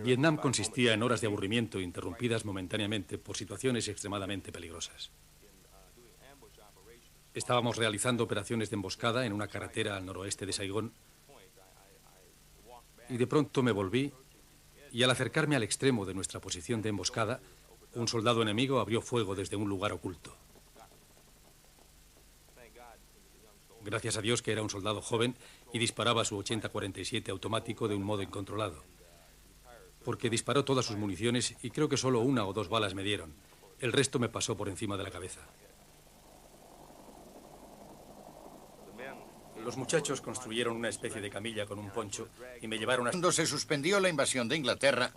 Vietnam consistía en horas de aburrimiento interrumpidas momentáneamente por situaciones extremadamente peligrosas. Estábamos realizando operaciones de emboscada en una carretera al noroeste de Saigón y de pronto me volví y al acercarme al extremo de nuestra posición de emboscada, un soldado enemigo abrió fuego desde un lugar oculto. Gracias a Dios que era un soldado joven y disparaba su 80-47 automático de un modo incontrolado. Porque disparó todas sus municiones y creo que solo 1 o 2 balas me dieron. El resto me pasó por encima de la cabeza. Los muchachos construyeron una especie de camilla con un poncho y me llevaron a... Cuando se suspendió la invasión de Inglaterra,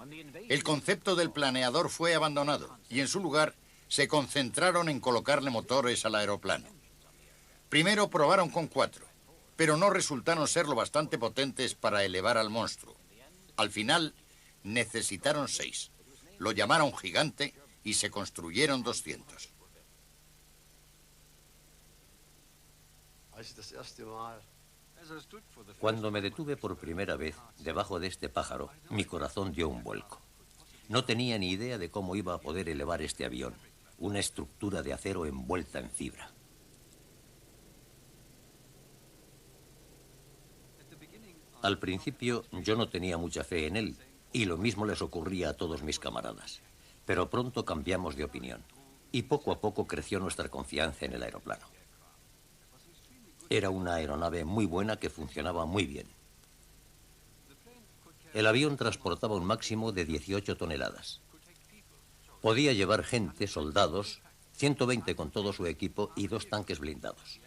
el concepto del planeador fue abandonado y en su lugar se concentraron en colocarle motores al aeroplano. Primero probaron con 4, pero no resultaron ser lo bastante potentes para elevar al monstruo. Al final, necesitaron 6. Lo llamaron Gigante y se construyeron 200. Cuando me detuve por primera vez debajo de este pájaro, mi corazón dio un vuelco. No tenía ni idea de cómo iba a poder elevar este avión, una estructura de acero envuelta en fibra. Al principio yo no tenía mucha fe en él, y lo mismo les ocurría a todos mis camaradas. Pero pronto cambiamos de opinión, y poco a poco creció nuestra confianza en el aeroplano. Era una aeronave muy buena que funcionaba muy bien. El avión transportaba un máximo de 18 toneladas. Podía llevar gente, soldados, 120 con todo su equipo y 2 tanques blindados.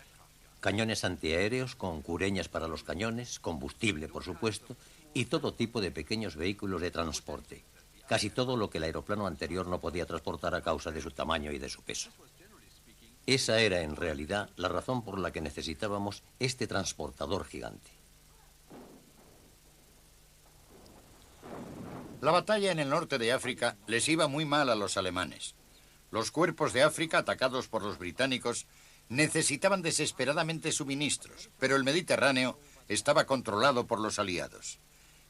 Cañones antiaéreos con cureñas para los cañones, combustible, por supuesto, y todo tipo de pequeños vehículos de transporte. Casi todo lo que el aeroplano anterior no podía transportar a causa de su tamaño y de su peso. Esa era, en realidad, la razón por la que necesitábamos este transportador gigante. La batalla en el norte de África les iba muy mal a los alemanes. Los cuerpos de África, atacados por los británicos, necesitaban desesperadamente suministros, pero el Mediterráneo estaba controlado por los aliados.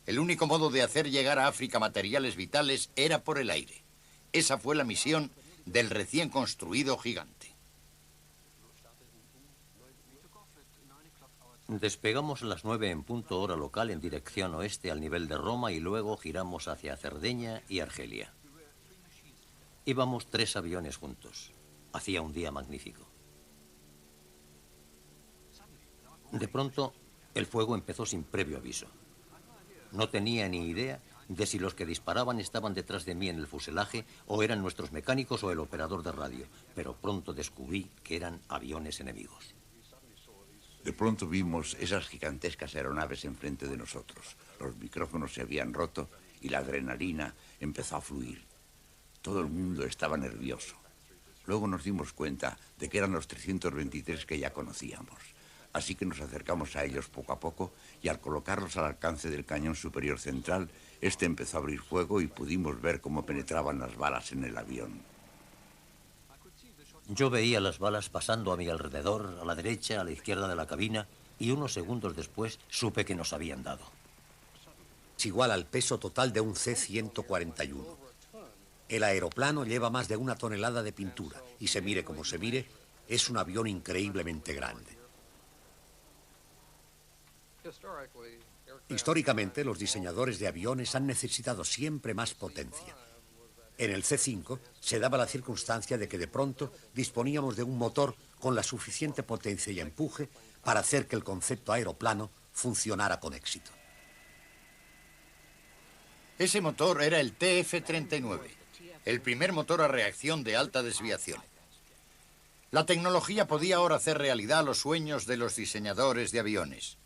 El único modo de hacer llegar a África materiales vitales era por el aire. Esa fue la misión del recién construido gigante. Despegamos a las 9 en punto hora local en dirección oeste al nivel de Roma y luego giramos hacia Cerdeña y Argelia. Íbamos 3 aviones juntos. Hacía un día magnífico. De pronto, el fuego empezó sin previo aviso. No tenía ni idea de si los que disparaban estaban detrás de mí en el fuselaje o eran nuestros mecánicos o el operador de radio, pero pronto descubrí que eran aviones enemigos. De pronto vimos esas gigantescas aeronaves enfrente de nosotros. Los micrófonos se habían roto y la adrenalina empezó a fluir. Todo el mundo estaba nervioso. Luego nos dimos cuenta de que eran los 323 que ya conocíamos. Así que nos acercamos a ellos poco a poco y al colocarlos al alcance del cañón superior central, este empezó a abrir fuego y pudimos ver cómo penetraban las balas en el avión. Yo veía las balas pasando a mi alrededor, a la derecha, a la izquierda de la cabina, y unos segundos después supe que nos habían dado. Es igual al peso total de un C-141. El aeroplano lleva más de 1 tonelada de pintura y se mire como se mire, es un avión increíblemente grande. Históricamente, los diseñadores de aviones han necesitado siempre más potencia. En el C-5 se daba la circunstancia de que de pronto disponíamos de un motor con la suficiente potencia y empuje para hacer que el concepto aeroplano funcionara con éxito. Ese motor era el TF-39, el primer motor a reacción de alta desviación. La tecnología podía ahora hacer realidad los sueños de los diseñadores de aviones.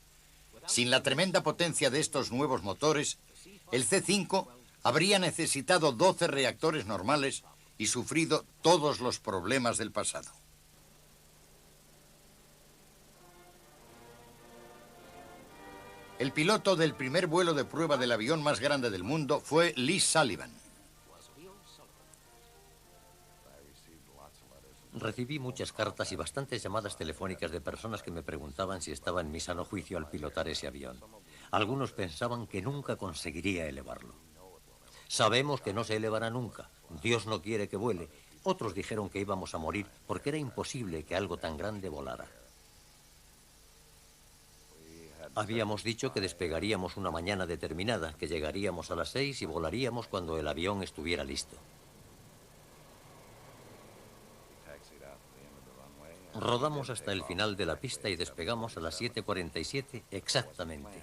Sin la tremenda potencia de estos nuevos motores, el C-5 habría necesitado 12 reactores normales y sufrido todos los problemas del pasado. El piloto del primer vuelo de prueba del avión más grande del mundo fue Lee Sullivan. Recibí muchas cartas y bastantes llamadas telefónicas de personas que me preguntaban si estaba en mi sano juicio al pilotar ese avión. Algunos pensaban que nunca conseguiría elevarlo. Sabemos que no se elevará nunca. Dios no quiere que vuele. Otros dijeron que íbamos a morir porque era imposible que algo tan grande volara. Habíamos dicho que despegaríamos una mañana determinada, que llegaríamos a las 6 y volaríamos cuando el avión estuviera listo. Rodamos hasta el final de la pista y despegamos a las 7:47 exactamente.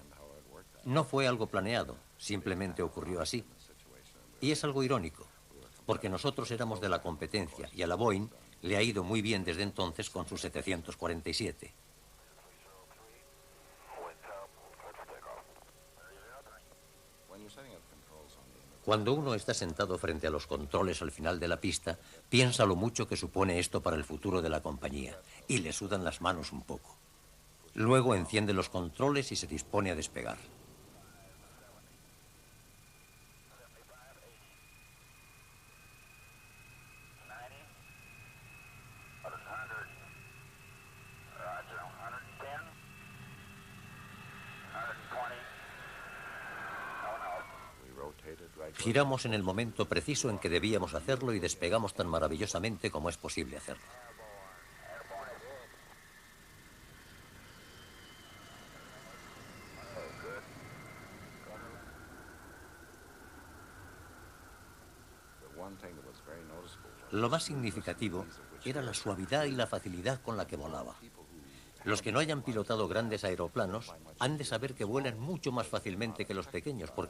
No fue algo planeado, simplemente ocurrió así. Y es algo irónico, porque nosotros éramos de la competencia y a la Boeing le ha ido muy bien desde entonces con sus 747. Cuando uno está sentado frente a los controles al final de la pista, piensa lo mucho que supone esto para el futuro de la compañía y le sudan las manos un poco. Luego enciende los controles y se dispone a despegar. Giramos en el momento preciso en que debíamos hacerlo y despegamos tan maravillosamente como es posible hacerlo. Lo más significativo era la suavidad y la facilidad con la que volaba. Los que no hayan pilotado grandes aeroplanos han de saber que vuelan mucho más fácilmente que los pequeños, porque